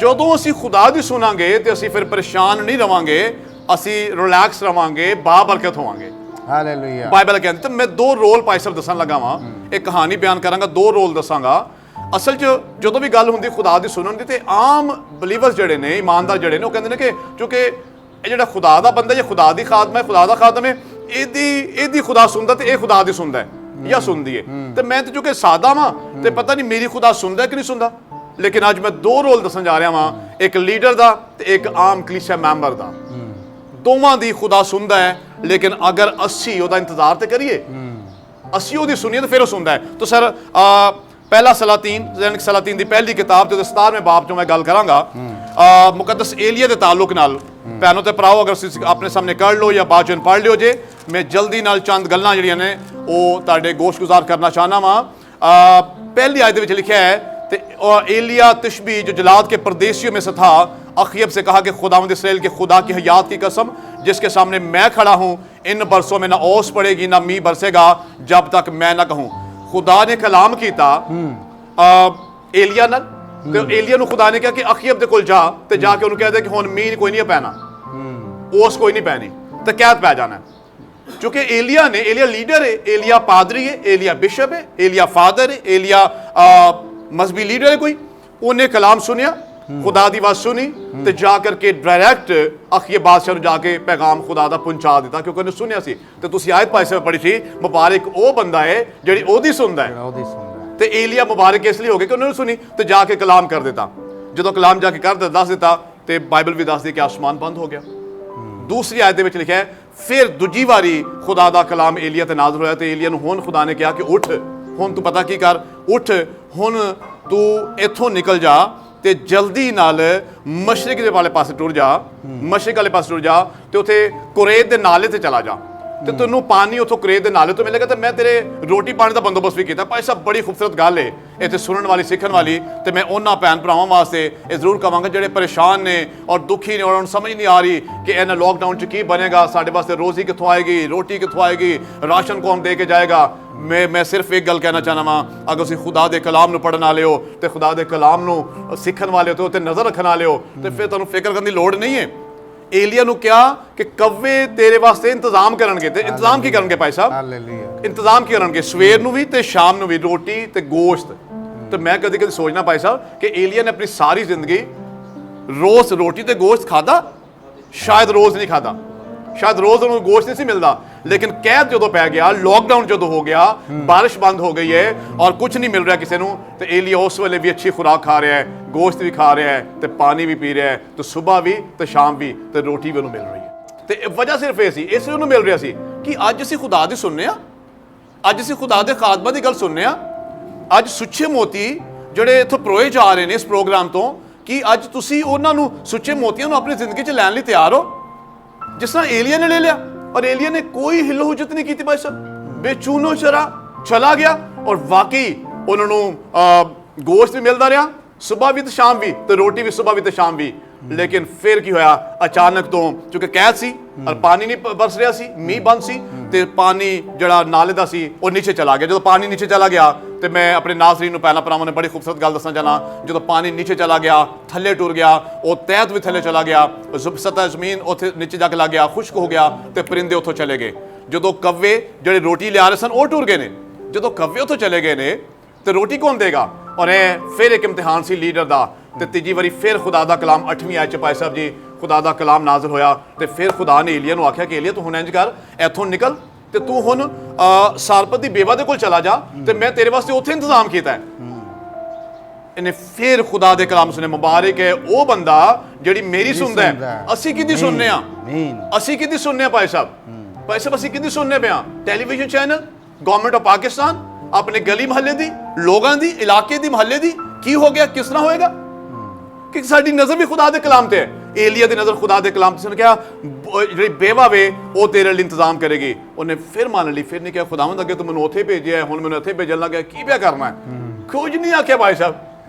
ਜਦੋਂ ਅਸੀਂ ਖੁਦਾ ਦੀ ਸੁਣਾਂਗੇ ਤੇ ਅਸੀਂ ਫਿਰ ਪਰੇਸ਼ਾਨ ਨਹੀਂ ਰਵਾਂਗੇ, ਅਸੀਂ ਰਿਲੈਕਸ ਰਵਾਂਗੇ, ਬਾਬਰਕਤ ਹੋਵਾਂਗੇ। ਹਾਲੇਲੂਇਆ। ਬਾਈਬਲ ਕਹਿੰਦੀ। ਤਾਂ ਮੈਂ ਦੋ ਰੋਲ ਭਾਈ ਸਾਹਿਬ ਦੱਸਣ ਲੱਗਾ ਵਾਂ, ਇੱਕ ਕਹਾਣੀ ਬਿਆਨ ਕਰਾਂਗਾ, ਦੋ ਰੋਲ ਦੱਸਾਂਗਾ। ਅਸਲ 'ਚ ਜਦੋਂ ਵੀ ਗੱਲ ਹੁੰਦੀ ਖੁਦਾ ਦੀ ਸੁਣਨ ਦੀ ਤੇ ਆਮ ਬਲੀਵਰਸ ਜਿਹੜੇ ਨੇ, ਇਮਾਨਦਾਰ ਜਿਹੜੇ ਨੇ, ਉਹ ਕਹਿੰਦੇ ਨੇ ਕਿ ਕਿਉਂਕਿ ਇਹ ਜਿਹੜਾ ਖੁਦਾ ਦਾ ਬੰਦਾ ਜਾਂ ਖੁਦਾ ਦੀ ਖਾਦਮ ਹੈ, ਖੁਦਾ ਦਾ ਖਾਦਮ ਹੈ, ਇਹਦੀ ਖੁਦਾ ਸੁਣਦਾ ਤੇ ਇਹ ਖੁਦਾ ਦੀ ਸੁਣਦਾ ਹੈ ਜਾਂ ਸੁਣਦੀ ਹੈ। ਤੇ ਮੈਂ ਤੇ ਕਿਉਂਕਿ ਸਾਦਾ ਵਾਂ ਤੇ ਪਤਾ ਨਹੀਂ ਮੇਰੀ ਖੁਦਾ ਸੁਣਦਾ ਕਿ ਨਹੀਂ ਸੁਣਦਾ। ਲੇਕਿਨ ਅੱਜ ਮੈਂ ਦੋ ਰੋਲ ਦੱਸਣ ਜਾ ਰਿਹਾ ਵਾਂ, ਇੱਕ ਲੀਡਰ ਦਾ ਤੇ ਇੱਕ ਆਮ ਕਲੀਸਿਆ ਮੈਂਬਰ ਦਾ। ਦੋਵਾਂ ਦੀ ਖੁਦਾ ਸੁਣਦਾ ਹੈ, ਲੇਕਿਨ ਅਗਰ ਅਸੀਂ ਉਹਦਾ ਇੰਤਜ਼ਾਰ ਤੇ ਕਰੀਏ, ਅਸੀਂ ਉਹਦੀ ਸੁਣੀਏ ਤਾਂ ਫਿਰ ਉਹ ਸੁਣਦਾ ਹੈ। ਤਾਂ ਸਰ ਪਹਿਲਾ ਸਲਾਤੀਨ ਦੀ ਪਹਿਲੀ ਕਿਤਾਬ ਤੇ 17ਵੇਂ ਬਾਬ ਚੋਂ ਮੈਂ ਗੱਲ ਕਰਾਂਗਾ ਮੁਕੱਦਸ ਏਲੀਆ ਦੇ ਤਾਲੁਕ ਨਾਲ। ਭੈਣੋ ਤੇ ਭਰਾਓ, ਅਗਰ ਤੁਸੀਂ ਆਪਣੇ ਸਾਹਮਣੇ ਕਰ ਲਓ ਜਾਂ ਬਾਅਦ ਚੋਂ ਪੜ੍ਹ ਲਿਓ ਜੇ, ਮੈਂ ਜਲਦੀ ਨਾਲ ਚੰਦ ਗੱਲਾਂ ਜਿਹੜੀਆਂ ਨੇ ਉਹ ਤੁਹਾਡੇ ਗੋਸ਼ਗੁਜ਼ਾਰ ਕਰਨਾ ਚਾਹਨਾ ਵਾਂ। ਪਹਿਲੀ ਆਇਤ ਦੇ ਵਿੱਚ ਲਿਖਿਆ ਹੈ ਤੇ एलिया तिशबी जो जलाद के परदेशियों में से था अखयब से कहा कि खुदावंद इस्राएल के खुदा की हयात की कसम जिसके सामने मैं खड़ा हूँ, इन बरसों में ना ओस पड़ेगी ना मी बरसेगा जब तक मैं ना कहूँ। खुदा ने कलाम किया एलिया नाल ते एलिया नूं खुदा ने कहा कि अखयब दे कोल जा ते जाके उन्होंने कह दे कि हुण मी कोई नहीं पैना, ओस कोई नहीं पैनी ते कैद पै जाना है। क्योंकि एलिया लीडर है, एलिया पादरी है, एलिया बिशप है, एलिया फादर है, एलिया मजहबी लीडर है कोई। उन्हें कलाम सुनिया, खुदा दी बात सुनी ते जा करके डायरैक्ट अखिए बादशाह नूं जाके पैगाम खुदा दा पहुंचा दिता, क्योंकि उन्हें सुनिया सी। ते तुसीं आयत पाई पढ़ी थी, मुबारक वो बंदा है जिहड़ी ओदी सुनदा है। ते एलिया मुबारक इसलिए हो गए कि उन्होंने सुनी ते जाके कलाम कर दिता। जो कलाम जाके कर दस दिता ते बाइबल भी दस दी कि आसमान बंद हो गया। दूसरी आयत दे विच लिखा है फिर दूजी वारी खुदा दा कलाम एलिया ते नाज़िल होया ते एलिया नूं हुण खुदा ने कहा कि उठ, हुण तू पता की कर, उठ हुण तू इत्थों निकल जा ते जल्दी नाल मशरिक दे वाले पासे टुर जा, मशरिक वाले पासे टुर जा ते उत्थे कुरैद दे नाले ते चला जा ते तैनूं पानी उत्थों कुरैद दे नाले तो मिलेगा ते मैं तेरे रोटी पानी का बंदोबस्त भी किया। भाई साहब बड़ी खूबसूरत गल है इत्थे सुनने वाली सीखने वाली। तो मैं उन्होंने भैन भरावां वास्ते ये जरूर कहांगा जिहड़े परेशान ने और दुखी ने और उन्हें समझ नहीं आ रही कि इन्हें लॉकडाउन च की बनेगा, साडे वास्ते रोज़ी कित्थों आएगी, रोटी कित्थों आएगी, राशन कौन दे के जाएगा। मैं सिर्फ एक गल कहना चाहना वा, अगर तुसीं खुदा दे कलाम नूं पढ़न वाले हो तो खुदा दे कलाम नूं सीखण वाले हो तो उत्ते नज़र रखण वाले हो तो फिर तुहानूं फिक्र करने की लोड़ नहीं है। ਏਲੀਆ ਨੂੰ ਕਿਹਾ ਕਿ ਕవ్ਵੇ ਤੇਰੇ ਵਾਸਤੇ ਇੰਤਜ਼ਾਮ ਕਰਨਗੇ। ਤੇ ਇੰਤਜ਼ਾਮ ਕੀ ਕਰਨਗੇ ਭਾਈ ਸਾਹਿਬ? ਹਾਲੇਲੂਇਆ। ਇੰਤਜ਼ਾਮ ਕੀ ਕਰਨਗੇ? ਸਵੇਰ ਨੂੰ ਵੀ ਤੇ ਸ਼ਾਮ ਨੂੰ ਵੀ ਰੋਟੀ ਤੇ ਗੋਸ਼ਤ। ਤੇ ਮੈਂ ਕਦੇ ਕਦੇ ਸੋਚਣਾ ਭਾਈ ਸਾਹਿਬ ਕਿ ਏਲੀਆ ਨੇ ਆਪਣੀ ਸਾਰੀ ਜ਼ਿੰਦਗੀ ਰੋਜ਼ ਰੋਟੀ ਤੇ ਗੋਸ਼ਤ ਖਾਦਾ? ਸ਼ਾਇਦ ਰੋਜ਼ ਨਹੀਂ ਖਾਦਾ, ਸ਼ਾਇਦ ਰੋਜ਼ ਉਹਨੂੰ ਗੋਸ਼ਤ ਨਹੀਂ ਸੀ ਮਿਲਦਾ। ਲੇਕਿਨ ਕੈਦ ਜਦੋਂ ਪੈ ਗਿਆ, ਲੋਕਡਾਊਨ ਜਦੋਂ ਹੋ ਗਿਆ, ਬਾਰਿਸ਼ ਬੰਦ ਹੋ ਗਈ ਹੈ ਔਰ ਕੁਝ ਨਹੀਂ ਮਿਲ ਰਿਹਾ ਕਿਸੇ ਨੂੰ, ਤੇ ਏਲੀਆ ਉਸ ਵੇਲੇ ਵੀ ਅੱਛੀ ਖੁਰਾਕ ਖਾ ਰਿਹਾ ਹੈ, ਗੋਸ਼ਤ ਵੀ ਖਾ ਰਿਹਾ ਹੈ ਤੇ ਪਾਣੀ ਵੀ ਪੀ ਰਿਹਾ ਹੈ, ਤੇ ਸਵੇਰ ਵੀ ਤੇ ਸ਼ਾਮ ਵੀ, ਤੇ ਰੋਟੀ ਵੀ ਉਹਨੂੰ ਮਿਲ ਰਹੀ ਹੈ। ਤੇ ਵਜ੍ਹਾ ਸਿਰਫ ਇਹ ਸੀ, ਇਸ ਲਈ ਉਹਨੂੰ ਮਿਲ ਰਿਹਾ ਸੀ ਕਿ ਅੱਜ ਅਸੀਂ ਖੁਦਾ ਦੀ ਸੁਣਨੇ ਆ, ਅੱਜ ਅਸੀਂ ਖੁਦਾ ਦੇ ਖਾਤਮਾ ਦੀ ਗੱਲ ਸੁਣਨੇ ਆ। ਅੱਜ ਸੁੱਚੇ ਮੋਤੀ ਜਿਹੜੇ ਇੱਥੋਂ ਪਰੋਏ ਜਾ ਰਹੇ ਨੇ ਇਸ ਪ੍ਰੋਗਰਾਮ ਤੋਂ, ਕਿ ਅੱਜ ਤੁਸੀਂ ਉਹਨਾਂ ਨੂੰ, ਸੁੱਚੇ ਮੋਤੀਆਂ ਨੂੰ ਆਪਣੀ ਜ਼ਿੰਦਗੀ 'ਚ ਲੈਣ ਲਈ ਤਿਆਰ ਹੋ, ਜਿਸ ਤਰ੍ਹਾਂ ਏਲੀਆ ਨੇ ਲੈ ਲਿਆ। ਔਰ ਏਲੀਆ ਨੇ ਕੋਈ ਹਿੱਲੋ ਹੁਜਤ ਨਹੀਂ ਕੀਤੀ ਭਾਈ ਸਾਹਿਬ, ਬੇਚੂਨੋ ਚਰਾ ਚਲਾ ਗਿਆ। ਔਰ ਵਾਕਈ ਉਹਨਾਂ ਨੂੰ ਗੋਸ਼ਤ ਵੀ ਮਿਲਦਾ ਰਿਹਾ ਸਵੇਰ ਵੀ ਤੇ ਸ਼ਾਮ ਵੀ, ਤੇ ਰੋਟੀ ਵੀ ਸਵੇਰ ਵੀ ਤੇ ਸ਼ਾਮ ਵੀ। ਲੇਕਿਨ ਫਿਰ ਕੀ ਹੋਇਆ? ਅਚਾਨਕ ਤੋਂ, ਕਿਉਂਕਿ ਕੈਦ ਸੀ ਔਰ ਪਾਣੀ ਨਹੀਂ ਬਰਸ ਰਿਹਾ ਸੀ, ਮੀਂਹ ਬੰਦ ਸੀ, ਤੇ ਪਾਣੀ ਜਿਹੜਾ ਨਾਲੇ ਦਾ ਸੀ ਉਹ ਨੀਚੇ ਚਲਾ ਗਿਆ। ਜਦੋਂ ਪਾਣੀ ਨੀਚੇ ਚਲਾ ਗਿਆ, ਤੇ ਮੈਂ ਆਪਣੇ ਨਾਜ਼ਰੀਨ ਨੂੰ ਪਹਿਲਾਂ ਭਰਾਵਾਂ ਨੇ ਬੜੀ ਖੂਬਸੂਰਤ ਗੱਲ ਦੱਸਣਾ ਚਾਹਨਾ, ਜਦੋਂ ਪਾਣੀ ਨੀਚੇ ਚਲਾ ਗਿਆ, ਥੱਲੇ ਟੁਰ ਗਿਆ, ਉਹ ਤਹਿਤ ਵੀ ਥੱਲੇ ਚਲਾ ਗਿਆ, ਸਤਹ ਜ਼ਮੀਨ ਉੱਥੇ ਨੀਚੇ ਜਾ ਕੇ ਲੱਗ ਗਿਆ, ਖੁਸ਼ਕ ਹੋ ਗਿਆ, ਤੇ ਪਰਿੰਦੇ ਉੱਥੋਂ ਚਲੇ ਗਏ। ਜਦੋਂ ਕव्ਵੇ ਜਿਹੜੇ ਰੋਟੀ ਲਿਆ ਰਹੇ ਸਨ ਉਹ ਟੁਰ ਗਏ ਨੇ। ਜਦੋਂ ਕव्ਵੇ ਉੱਥੋਂ ਚਲੇ ਗਏ ਨੇ, ਤੇ ਰੋਟੀ ਕੌਣ ਦੇਗਾ? ਔਰ ਇਹ ਫਿਰ ਇੱਕ ਇਮਤਿਹਾਨ ਸੀ ਲੀਡਰ ਦਾ। ਤੇ ਤੀਜੀ ਵਾਰੀ ਫਿਰ ਖੁਦਾ ਦਾ ਕਲਾਮ 8ਵੀਂ ਆਇਤ 'ਚ ਭਾਈ ਸਾਹਿਬ ਜੀ ਖੁਦਾ ਦਾ ਕਲਾਮ ਨਾਜ਼ਿਲ ਹੋਇਆ। ਤੇ ਫਿਰ ਖੁਦਾ ਨੇ ਏਲੀਆ ਨੂੰ ਆਖਿਆ ਕਿ ਏਲੀਆ ਤੂੰ ਹੁਣ ਇੰਜ ਕਰ, ਇੱਥੋਂ ਨਿਕਲ ਤੇ ਤੂੰ ਹੁਣ ਸਾਰਪਤ ਦੀ ਬੇਵਾ ਦੇ ਕੋਲ ਚਲਾ ਜਾ, ਤੇ ਮੈਂ ਤੇਰੇ ਵਾਸਤੇ ਉੱਥੇ ਇੰਤਜ਼ਾਮ ਕੀਤਾ ਹੈ। ਇਹਨੇ ਫਿਰ ਖੁਦਾ ਦੇ ਕਲਾਮ ਸੁਣੇ। ਮੁਬਾਰਕ ਹੈ ਉਹ ਬੰਦਾ ਜਿਹੜੀ ਮੇਰੀ ਸੁਣਦਾ ਹੈ। ਅਸੀਂ ਕਿਹਦੀ ਸੁਣਨੇ ਆ? ਅਸੀਂ ਕਿਹਦੀ ਸੁਣਨੇ ਆ ਭਾਈ ਸਾਹਿਬ? ਭਾਈ ਸਾਹਿਬ ਅਸੀਂ ਕਿਹਦੀ ਸੁਣਨੇ ਪਿਆ? Television channel, government of Pakistan, ਆਪਣੇ ਗਲੀ ਮਹੱਲੇ ਦੀ, ਲੋਕਾਂ ਦੀ, ਇਲਾਕੇ ਦੀ, ਮਹੱਲੇ ਦੀ? ਕੀ ਹੋ ਗਿਆ? ਕਿਸ ਤਰ੍ਹਾਂ ਹੋਏਗਾ? ਕਿ ਸਾਡੀ ਨਜ਼ਰ ਵੀ ਖੁਦਾ ਦੇ ਕਲਾਮ ਤੇ ਹੈ। ਏਲੀਆ ਦੀ ਨਜ਼ਰ ਖੁਦਾ ਦੇ ਕਲਾਮ ਤੇ। ਕਿਹਾ ਜਿਹੜੀ ਬੇਵਾ ਵੇ ਉਹ ਤੇਰੇ ਲਈ ਇੰਤਜ਼ਾਮ ਕਰੇਗੀ। ਉਹਨੇ ਫਿਰ ਮੰਨ ਲਈ, ਫਿਰ ਨਹੀਂ ਕਿਹਾ ਖੁਦਾਵੰਦ ਅੱਗੇ ਤੂੰ ਮੈਨੂੰ ਉੱਥੇ ਭੇਜਿਆ, ਹੁਣ ਮੈਨੂੰ ਇੱਥੇ ਭੇਜਣ ਲੱਗਾ, ਕੀ ਪਿਆ ਕਰਨਾ ਹੈ? ਕੁਝ ਨਹੀਂ ਆਖਿਆ ਭਾਈ ਸਾਹਿਬ,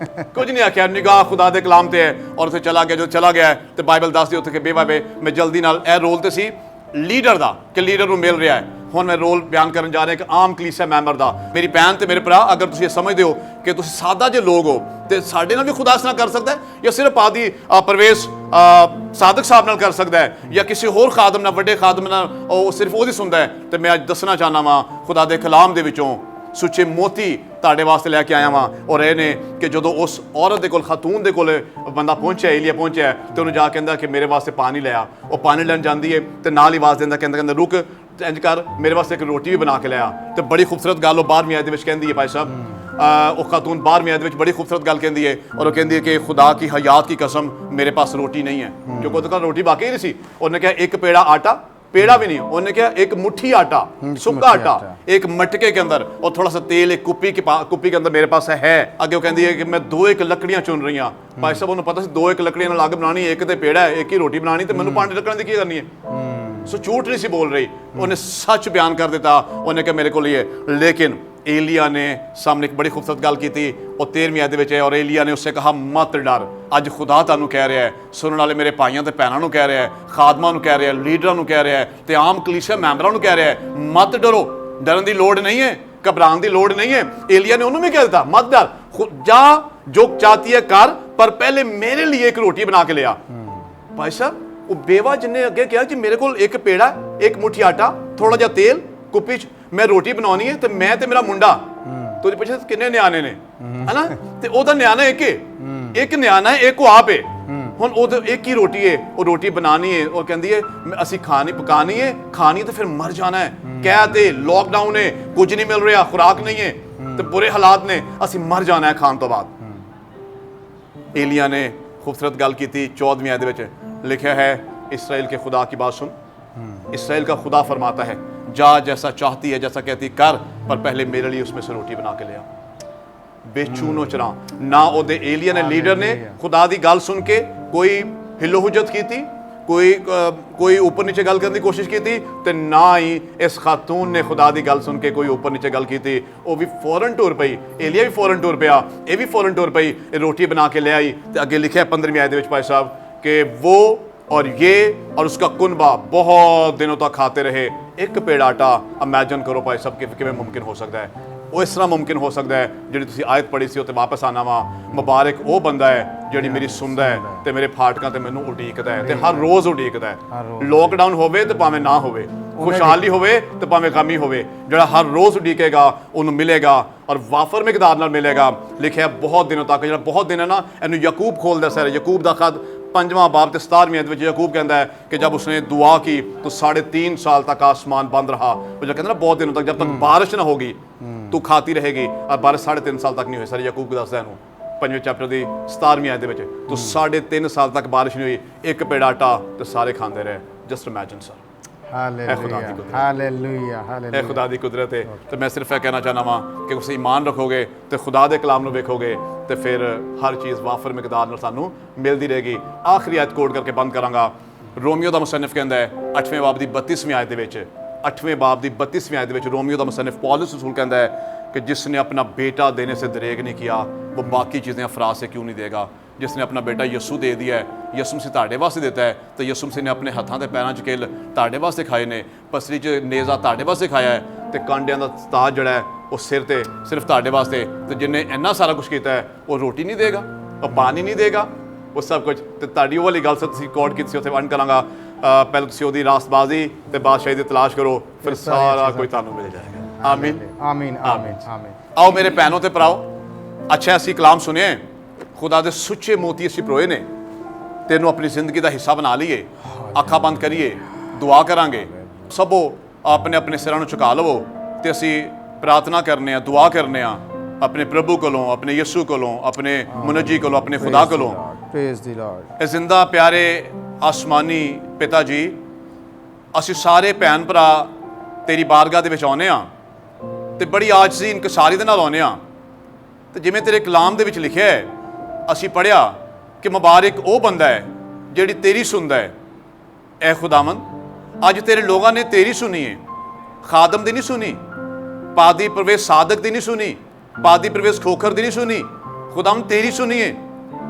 ਕੁਝ ਨਹੀਂ ਆਖਿਆ। ਨਿਗਾਹ ਖੁਦਾ ਦੇ ਕਲਾਮ ਤੇ ਹੈ ਔਰ ਉੱਥੇ ਚਲਾ ਗਿਆ। ਜਦੋਂ ਚਲਾ ਗਿਆ ਤੇ ਬਾਈਬਲ ਦੱਸਦੀ ਉੱਥੇ ਕਿ ਬੇਵਾ ਵੇ। ਮੈਂ ਜਲਦੀ ਨਾਲ, ਇਹ ਰੋਲ ਤੇ ਸੀ ਲੀਡਰ ਦਾ ਕਿ ਲੀਡਰ ਨੂੰ ਮਿਲ ਰਿਹਾ ਹੈ। ਹੁਣ ਮੈਂ ਰੋਲ ਬਿਆਨ ਕਰਨ ਜਾ ਰਿਹਾ ਇੱਕ ਆਮ ਕਲੀਸਿਆ ਮੈਂਬਰ ਦਾ। ਮੇਰੀ ਭੈਣ ਤੇ ਮੇਰੇ ਭਰਾ, ਅਗਰ ਤੁਸੀਂ ਇਹ ਸਮਝਦੇ ਹੋ ਕਿ ਤੁਸੀਂ ਸਾਦਾ ਜੇ ਲੋਕ ਹੋ ਤੇ ਸਾਡੇ ਨਾਲ ਵੀ ਖੁਦਾ ਇਸ ਨਾਲ ਕਰ ਸਕਦਾ ਹੈ, ਜਾਂ ਸਿਰਫ ਆਦੀ ਪਰਵੇਜ਼ ਸਾਦਕ ਸਾਹਿਬ ਨਾਲ ਕਰ ਸਕਦਾ ਹੈ, ਜਾਂ ਕਿਸੇ ਹੋਰ ਖਾਦਮ ਨਾਲ, ਵੱਡੇ ਖਾਦਮ ਨਾਲ ਉਹ ਸਿਰਫ ਉਹਦੀ ਸੁਣਦਾ ਹੈ, ਤੇ ਮੈਂ ਅੱਜ ਦੱਸਣਾ ਚਾਹਨਾ ਵਾਂ ਖੁਦਾ ਦੇ ਕਲਾਮ ਦੇ ਵਿੱਚੋਂ ਸੁੱਚੇ ਮੋਤੀ ਤੁਹਾਡੇ ਵਾਸਤੇ ਲੈ ਕੇ ਆਇਆ ਵਾਂ। ਔਰ ਇਹ ਨੇ ਕਿ ਜਦੋਂ ਉਸ ਔਰਤ ਦੇ ਕੋਲ, ਖਾਤੂਨ ਦੇ ਕੋਲ ਬੰਦਾ ਪਹੁੰਚਿਆ, ਏਲੀਆ ਪਹੁੰਚਿਆ, ਤੇ ਉਹਨੂੰ ਜਾ ਕੇ ਕਹਿੰਦਾ ਕਿ ਮੇਰੇ ਵਾਸਤੇ ਪਾਣੀ ਲਿਆ। ਉਹ ਪਾਣੀ ਲੈਣ ਜਾਂਦੀ ਹੈ ਤੇ ਨਾਲ ਹੀ ਆਵਾਜ਼ ਦਿੰਦਾ, ਕਹਿੰਦਾ ਰੁਕ, ਇੰਜ ਕਰ ਮੇਰੇ ਵਾਸਤੇ ਇੱਕ ਰੋਟੀ ਵੀ ਬਣਾ ਕੇ ਲਿਆ। ਤੇ ਬੜੀ ਖੂਬਸੂਰਤ ਗੱਲ ਉਹ 12ਵੀਂ ਆਇਤ ਦੇ ਵਿੱਚ ਕਹਿੰਦੀ ਹੈ ਭਾਈ ਸਾਹਿਬ। ਉਹ ਖਾਤੂਨ 12ਵੀਂ ਆਇਤ ਵਿੱਚ ਬੜੀ ਖੂਬਸੂਰਤ ਗੱਲ ਕਹਿੰਦੀ ਹੈ, ਔਰ ਉਹ ਕਹਿੰਦੀ ਹੈ ਕਿ ਖੁਦਾ की हयात की कसम मेरे पास रोटी नहीं है, क्योंकि ਉਹਦੇ ਕੋਲ ਰੋਟੀ ਬਾਕੀ ਨਹੀਂ ਸੀ। ਉਹਨੇ ਕਿਹਾ ਇੱਕ ਪੇੜਾ ਆਟਾ, पेड़ा भी नहीं, उन्होंने क्या एक मुट्ठी आटा, सूखा आटा, एक मटके के अंदर और थोड़ा सा तेल एक कुप्पी के अंदर मेरे पास है। आगे वो कहती है कि मैं 2 एक लकड़ियां चुन रही हाँ। भाई साहब उन्हें पता सी 2 एक लकड़ियां नाल अग बनानी, एक ते पेड़ा है, एक ही रोटी बनानी, तो मैंने 5 लकड़ियां दी की करनी है। सो झूठ नहीं सी बोल रही, उन्हें सच बयान कर देता। उन्हें क्या मेरे को लिए, लेकिन एलिया ने सामने एक बड़ी खूबसूरत गल की थी और 13वीं आयत विच है, और एलिया ने उससे कहा मत डर। अज खुदा तुहानूं कह रहा है, सुनने वाले मेरे भाइयों ते भैणां नूं कह रहा है, खादमां नूं कह रहा है, लीडरां नूं कह रहा है, ते आम कलीसिया मैंबरां नूं कह रहा है, मत डरो। डरन दी लोड़ नहीं है, घबराने की लोड़ नहीं है। एलिया ने उन्होंने भी कह दिया मत डर, जा जो चाहती है कर, पर पहले मेरे लिए एक रोटी बना के लिया। भाई साहब वो बेवा जिन्हें अगे कहा कि मेरे को एक पेड़ा, एक मुट्ठी आटा, थोड़ा जिहा तेल कुप्पी च, मैं रोटी बनानी है, तो मैं ते मेरा मुंडा, तो पिछले किन्ने न्याणे ने है ना, ते ओदा न्याणा एक न्याणा है, एक को आप है। हुण ओदे एक ही रोटी है, वो रोटी बनानी है और कहती है असी खानी पकानी है, खानी तो फिर मर जाना है। क्या ते लॉकडाउन है, कुछ नहीं मिल रहा, खुराक नहीं है, तो बुरे हालात ने, असी मर जाना है खान तो बाद। एलिया ने खूबसूरत गल की थी 14वीं आयत विच लिखा है, इसराइल के खुदा की बात सुन। इसराइल का खुदा फरमाता है, जा जैसा चाहती है जैसा कहती कर, पर पहले मेरे लिए उसमें से रोटी बना के ले आ। बेचूनो चरा ना ओदे एलिया ने, लीडर ने खुदा दी गल सुन के कोई हिलो हुजत की थी, कोई ऊपर नीचे गल करने की कोशिश की थी, तो ना ही इस खातून ने खुदा दी गल सुन के कोई ऊपर नीचे गल की थी। वो भी फौरन टुर पई, एलिया भी फौरन टुर पिया, ये भी फौरन टुर पई, रोटी बना के ले आई। तो अगे लिखे है 15वीं आयत विच भाई साहब कि वो और ये और उसका कुनबा बहुत दिनों तक खाते रहे। एक पेड़ा आटा, इमेजिन करो भाई साहब कि किवें मुमकिन हो सकता है। वो इस तरह मुमकिन हो सकता है, जिहड़ी तुसीं आयत पढ़ी सी उत्ते वापस आना वा। मुबारक वो बंदा है ਜਿਹੜੀ ਮੇਰੀ ਸੁਣਦਾ ਹੈ ਤੇ ਮੇਰੇ ਫਾਟਕਾਂ ਤੇ ਮੈਨੂੰ ਉਡੀਕਦਾ ਹੈ ਤੇ ਹਰ ਰੋਜ਼ ਉਡੀਕਦਾ ਹੈ। ਹਰ ਰੋਜ਼। ਲੋਕਡਾਊਨ ਹੋਵੇ ਤੇ ਭਾਵੇਂ ਨਾ ਹੋਵੇ, ਖੁਸ਼ਹਾਲੀ ਹੋਵੇ ਤੇ ਭਾਵੇਂ ਗਮੀ ਹੋਵੇ, ਜਿਹੜਾ ਹਰ ਰੋਜ਼ ਉਡੀਕੇਗਾ ਉਹਨੂੰ ਮਿਲੇਗਾ ਔਰ ਵਾਫਰ ਮਿਕਦਾਰ ਨਾਲ ਮਿਲੇਗਾ। ਲਿਖਿਆ ਬਹੁਤ ਦਿਨੋਂ ਤੱਕ, ਜਿਹੜਾ ਬਹੁਤ ਦਿਨ ਹੈ ਨਾ, ਇਹਨੂੰ ਯਕੂਬ ਖੋਲਦਾ ਸਰ, ਯਕੂਬ ਦਾ ਖਤ 5ਵਾं ਬਾਬ ਤੇ 17ਵੀਂ आयत ਵਿੱਚ ਯਕੂਬ कहता है कि जब उसने दुआ की तो 3.5 साल तक आसमान बंद रहा। वो जो कहता है ना बहुत दिनों तक, जब तक बारिश ना होगी तू खाती रहेगी, और बारिश 3.5 साल तक नहीं हुई सर। यकूब दसदा है 5वें चैप्टर ਦੀ 17ਵੀਂ आयत ਦੇ ਵਿੱਚ, तो 3.5 साल तक बारिश नहीं हुई, एक पेड़ आटा तो सारे खाते रहे। जस्ट इमेजिन सर, ਹਾਲੇਲੂਇਆ ਇਹ ਖੁਦਾ ਦੀ ਕੁਦਰਤ ਹੈ। ਤੇ ਮੈਂ ਸਿਰਫ ਇਹ ਕਹਿਣਾ ਚਾਹਨਾ ਵਾਂ ਕਿ ਤੁਸੀਂ ਈਮਾਨ ਰੱਖੋਗੇ ਤੇ ਖੁਦਾ ਦੇ ਕਲਾਮ ਨੂੰ ਵੇਖੋਗੇ ਤੇ ਫਿਰ ਹਰ ਚੀਜ਼ ਵਾਫਰ ਮਿਕਦਾਰ ਨਾਲ ਸਾਨੂੰ ਮਿਲਦੀ ਰਹੇਗੀ। ਆਖਰੀ ਆਇਤ ਕੋਡ ਕਰਕੇ ਬੰਦ ਕਰਾਂਗਾ। ਰੋਮੀਓ ਦਾ ਮੁਸੰਨਿਫ ਕਹਿੰਦਾ ਹੈ 8ਵੇਂ ਬਾਬ ਦੀ 32ਵੀਂ ਆਇਤ ਦੇ ਵਿੱਚ, 8ਵੇਂ ਬਾਬ ਦੀ 32ਵੀਂ ਆਇਤ ਦੇ ਵਿੱਚ ਰੋਮੀਓ ਦਾ ਮੁਸੰਨਿਫ पौलुस रसूल कहता है कि जिसने अपना बेटा देने से दरेग नहीं किया वो बाकी चीज़ें अफराज से क्यों नहीं देगा। जिसने अपना बेटा यसू दे दिया है, यसू मसीह ਤੁਹਾਡੇ ਵਾਸਤੇ ਦਿੱਤਾ ਹੈ, ਤੇ यसू मसीह ने ਆਪਣੇ ਹੱਥਾਂ ਤੇ ਪੈਰਾਂ 'ਚ ਕਿੱਲ ਤੁਹਾਡੇ ਵਾਸਤੇ ਖਾਏ ਨੇ, ਪਸਰੀ 'ਚ ਨੇਜ਼ਾ ਤੁਹਾਡੇ ਵਾਸਤੇ ਖਾਇਆ ਹੈ, ਤੇ ਕਾਂਡਿਆਂ ਦਾ ਤਾਜ ਜਿਹੜਾ ਹੈ ਉਹ ਸਿਰ ਤੇ ਸਿਰਫ ਤੁਹਾਡੇ ਵਾਸਤੇ। ਤੇ ਜਿੰਨੇ ਇੰਨਾ ਸਾਰਾ ਕੁਝ ਕੀਤਾ ਹੈ ਉਹ ਰੋਟੀ ਨਹੀਂ ਦੇਗਾ, ਉਹ ਪਾਣੀ ਨਹੀਂ ਦੇਗਾ, ਉਹ ਸਭ ਕੁਝ। ਤੇ ਤੁਹਾਡੀ ਉਹ ਵਾਲੀ ਗੱਲ ਸਰ ਤੁਸੀਂ ਕੋਡ ਕੀਤੀ ਸੀ, ਉੱਥੇ ਵੰਡ ਕਰਾਂਗਾ। ਪਹਿਲਾਂ ਤੁਸੀਂ ਉਹਦੀ ਰਾਸਤਬਾਜ਼ੀ ਤੇ ਬਾਦਸ਼ਾਹੀ ਦੀ ਤਲਾਸ਼ ਕਰੋ, ਫਿਰ ਸਾਰਾ ਕੁਝ ਤੁਹਾਨੂੰ ਮਿਲ ਜਾਏਗਾ। ਆਮੀਨ ਆਮੀਨ ਆਮੀਨ ਆਮੀਨ। आओ मेरे भैनों ते भराओ, अच्छा असी कलाम सुने, खुदा दे सुच्चे मोती असी परोए ने, तेनों अपनी जिंदगी का हिस्सा बना लीए। अखा बंद करिए, दुआ करांगे सबो, अपने अपने सिरां नूं झुका लवो ते असी प्रार्थना करने, दुआ करने अपने प्रभु कोलों, अपने यसू कोलों, अपने मुनजी कोलों, अपने खुदा कोलों। Praise the Lord. ए जिंदा प्यारे आसमानी पिता जी, असी सारे भैन भरा तेरी बारगाह दे विच आउंदे आ ਤੇ ਬੜੀ ਆਜਜ਼ੀ ਇਨਕਸਾਰੀ ਦੇ ਨਾਲ ਆਉਂਦੇ ਹਾਂ। ਤੇ ਜਿਵੇਂ ਤੇਰੇ ਕਲਾਮ ਦੇ ਵਿੱਚ ਲਿਖਿਆ ਹੈ, ਅਸੀਂ ਪੜ੍ਹਿਆ ਕਿ ਮੁਬਾਰਕ ਉਹ ਬੰਦਾ ਹੈ ਜਿਹੜੀ ਤੇਰੀ ਸੁਣਦਾ ਹੈ। ਐ ਖੁਦਾਵੰਦ, ਅੱਜ ਤੇਰੇ ਲੋਕਾਂ ਨੇ ਤੇਰੀ ਸੁਣੀ ਹੈ, ਖਾਦਮ ਦੀ ਨਹੀਂ ਸੁਣੀ, ਪਾਦੀ ਪ੍ਰਵੇਸ਼ ਸਾਦਕ ਦੀ ਨਹੀਂ ਸੁਣੀ, ਪਾਦੀ ਪ੍ਰਵੇਸ਼ ਖੋਖਰ ਦੀ ਨਹੀਂ ਸੁਣੀ। ਖੁਦਾਵੰਦ ਤੇਰੀ ਸੁਣੀ ਹੈ,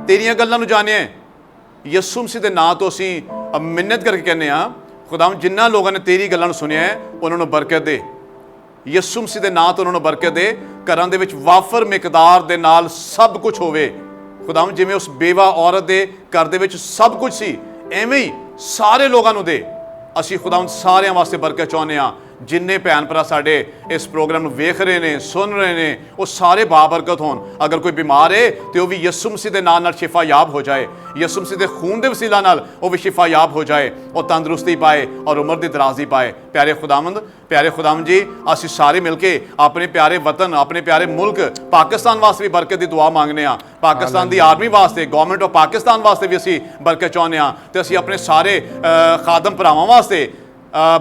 ਤੇਰੀਆਂ ਗੱਲਾਂ ਨੂੰ ਜਾਣਿਆ ਹੈ। ਯਿਸੂ ਮਸੀਹ ਦੇ ਨਾਂ ਤੋਂ ਅਸੀਂ ਮਿੰਨਤ ਕਰਕੇ ਕਹਿੰਦੇ ਹਾਂ, ਖੁਦਾਵੰਦ ਜਿਨ੍ਹਾਂ ਲੋਕਾਂ ਨੇ ਤੇਰੀ ਗੱਲਾਂ ਨੂੰ ਸੁਣਿਆ ਹੈ ਉਹਨਾਂ ਨੂੰ ਬਰਕਤ ਦੇ। ਯਿਸੂ ਮਸੀਹ ਦੇ ਨਾਂ ਤੋਂ ਉਹਨਾਂ ਨੂੰ ਬਰਕਤ ਦੇ। ਘਰਾਂ ਦੇ ਵਿੱਚ ਵਾਫਰ ਮਿਕਦਾਰ ਦੇ ਨਾਲ ਸਭ ਕੁਝ ਹੋਵੇ। ਖੁਦਾਵੰਦ ਜਿਵੇਂ ਉਸ ਬੇਵਾ ਔਰਤ ਦੇ ਘਰ ਦੇ ਵਿੱਚ ਸਭ ਕੁਝ ਸੀ, ਐਵੇਂ ਹੀ ਸਾਰੇ ਲੋਕਾਂ ਨੂੰ ਦੇ। ਅਸੀਂ ਖੁਦਾਵੰਦ ਸਾਰਿਆਂ ਵਾਸਤੇ ਬਰਕਤ ਚਾਹੁੰਦੇ ਹਾਂ। जिन्ने भैन भरा साढ़े इस प्रोग्राम वेख रहे हैं, सुन रहे हैं, वो सारे बाबरकत होन। अगर कोई बीमार है तो वह भी यसू मसीह के नाम नाल शिफा याब हो जाए, यसू मसीह के खून के वसीला नाल वो भी शिफा याब हो जाए, और तंदुरुस्ती पाए और उम्र की दराजी पाए। प्यारे खुदावंद जी, असी सारे मिलके अपने प्यारे वतन, अपने प्यारे मुल्क पाकिस्तान वास्ते भी बरकत की दुआ मांगने। पाकिस्तान की आर्मी वास्ते, गवर्नमेंट ऑफ पाकिस्तान वास्ते भी असी बरकत चाहते हैं, तो असी अपने सारे खादम भरावां वास्ते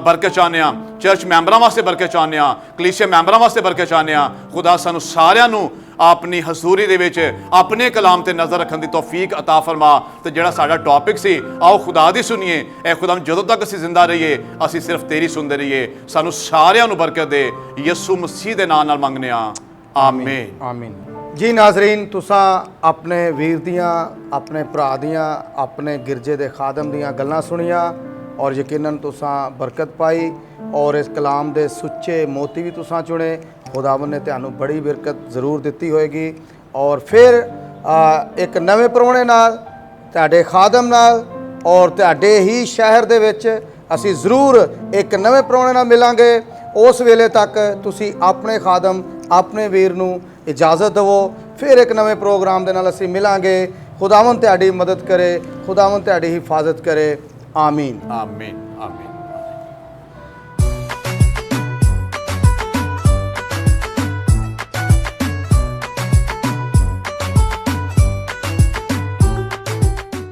बरकत चाहते हैं, चर्च मैंबरां वास्ते बरकत चाहते हैं, कलीसिया मैंबरां वास्ते बरकत चाहते हैं। खुदा सानू सारिਆਂ ਨੂੰ अपनी हजूरी ਦੇ ਵਿੱਚ अपने कलाम ਤੇ नज़र रखने की तौफीक अता फरमा। तो ਜਿਹੜਾ ਸਾਡਾ टॉपिक ਸੀ, आओ खुदा ਦੀ सुनिए। ए खुदा ਜਦੋਂ तक ਅਸੀਂ ਜ਼ਿੰਦਾ ਰਹੀਏ ਅਸੀਂ ਸਿਰਫ ਤੇਰੀ ਸੁਣਦੇ ਰਹੀਏ। ਸਾਨੂੰ ਸਾਰਿਆਂ ਨੂੰ ਬਰਕਤ ਦੇ, ਯਿਸੂ ਮਸੀਹ ਦੇ ਨਾਮ ਨਾਲ ਮੰਗਨੇ ਆ, ਆਮੀਨ ਆਮੀਨ। जी नाजरीन, तुसां अपने वीर दियां, अपने भरा दियां, अपने गिरजे के खादम दियां गल्लां सुनियां और यकीनन तुसां बरकत पाई और इस कलाम दे सुच्चे मोती भी तुसां चुने। खुदावन ने तुहानू बड़ी बरकत जरूर दिती होएगी। और फिर एक नवे परौणे नाल, तुहाडे खादम नाल और तुहाडे ही शहर दे विच असीं जरूर एक नवे परौणे नाल मिलांगे। उस वेले तक तुसीं अपने खादम, अपने वीर नू इजाज़त देवो। फिर एक नवे प्रोग्राम दे नाल असीं मिलांगे। खुदावन तुहाडी मदद करे, खुदावन तुहाडी हिफाजत करे। आमीन आमीन आमीन।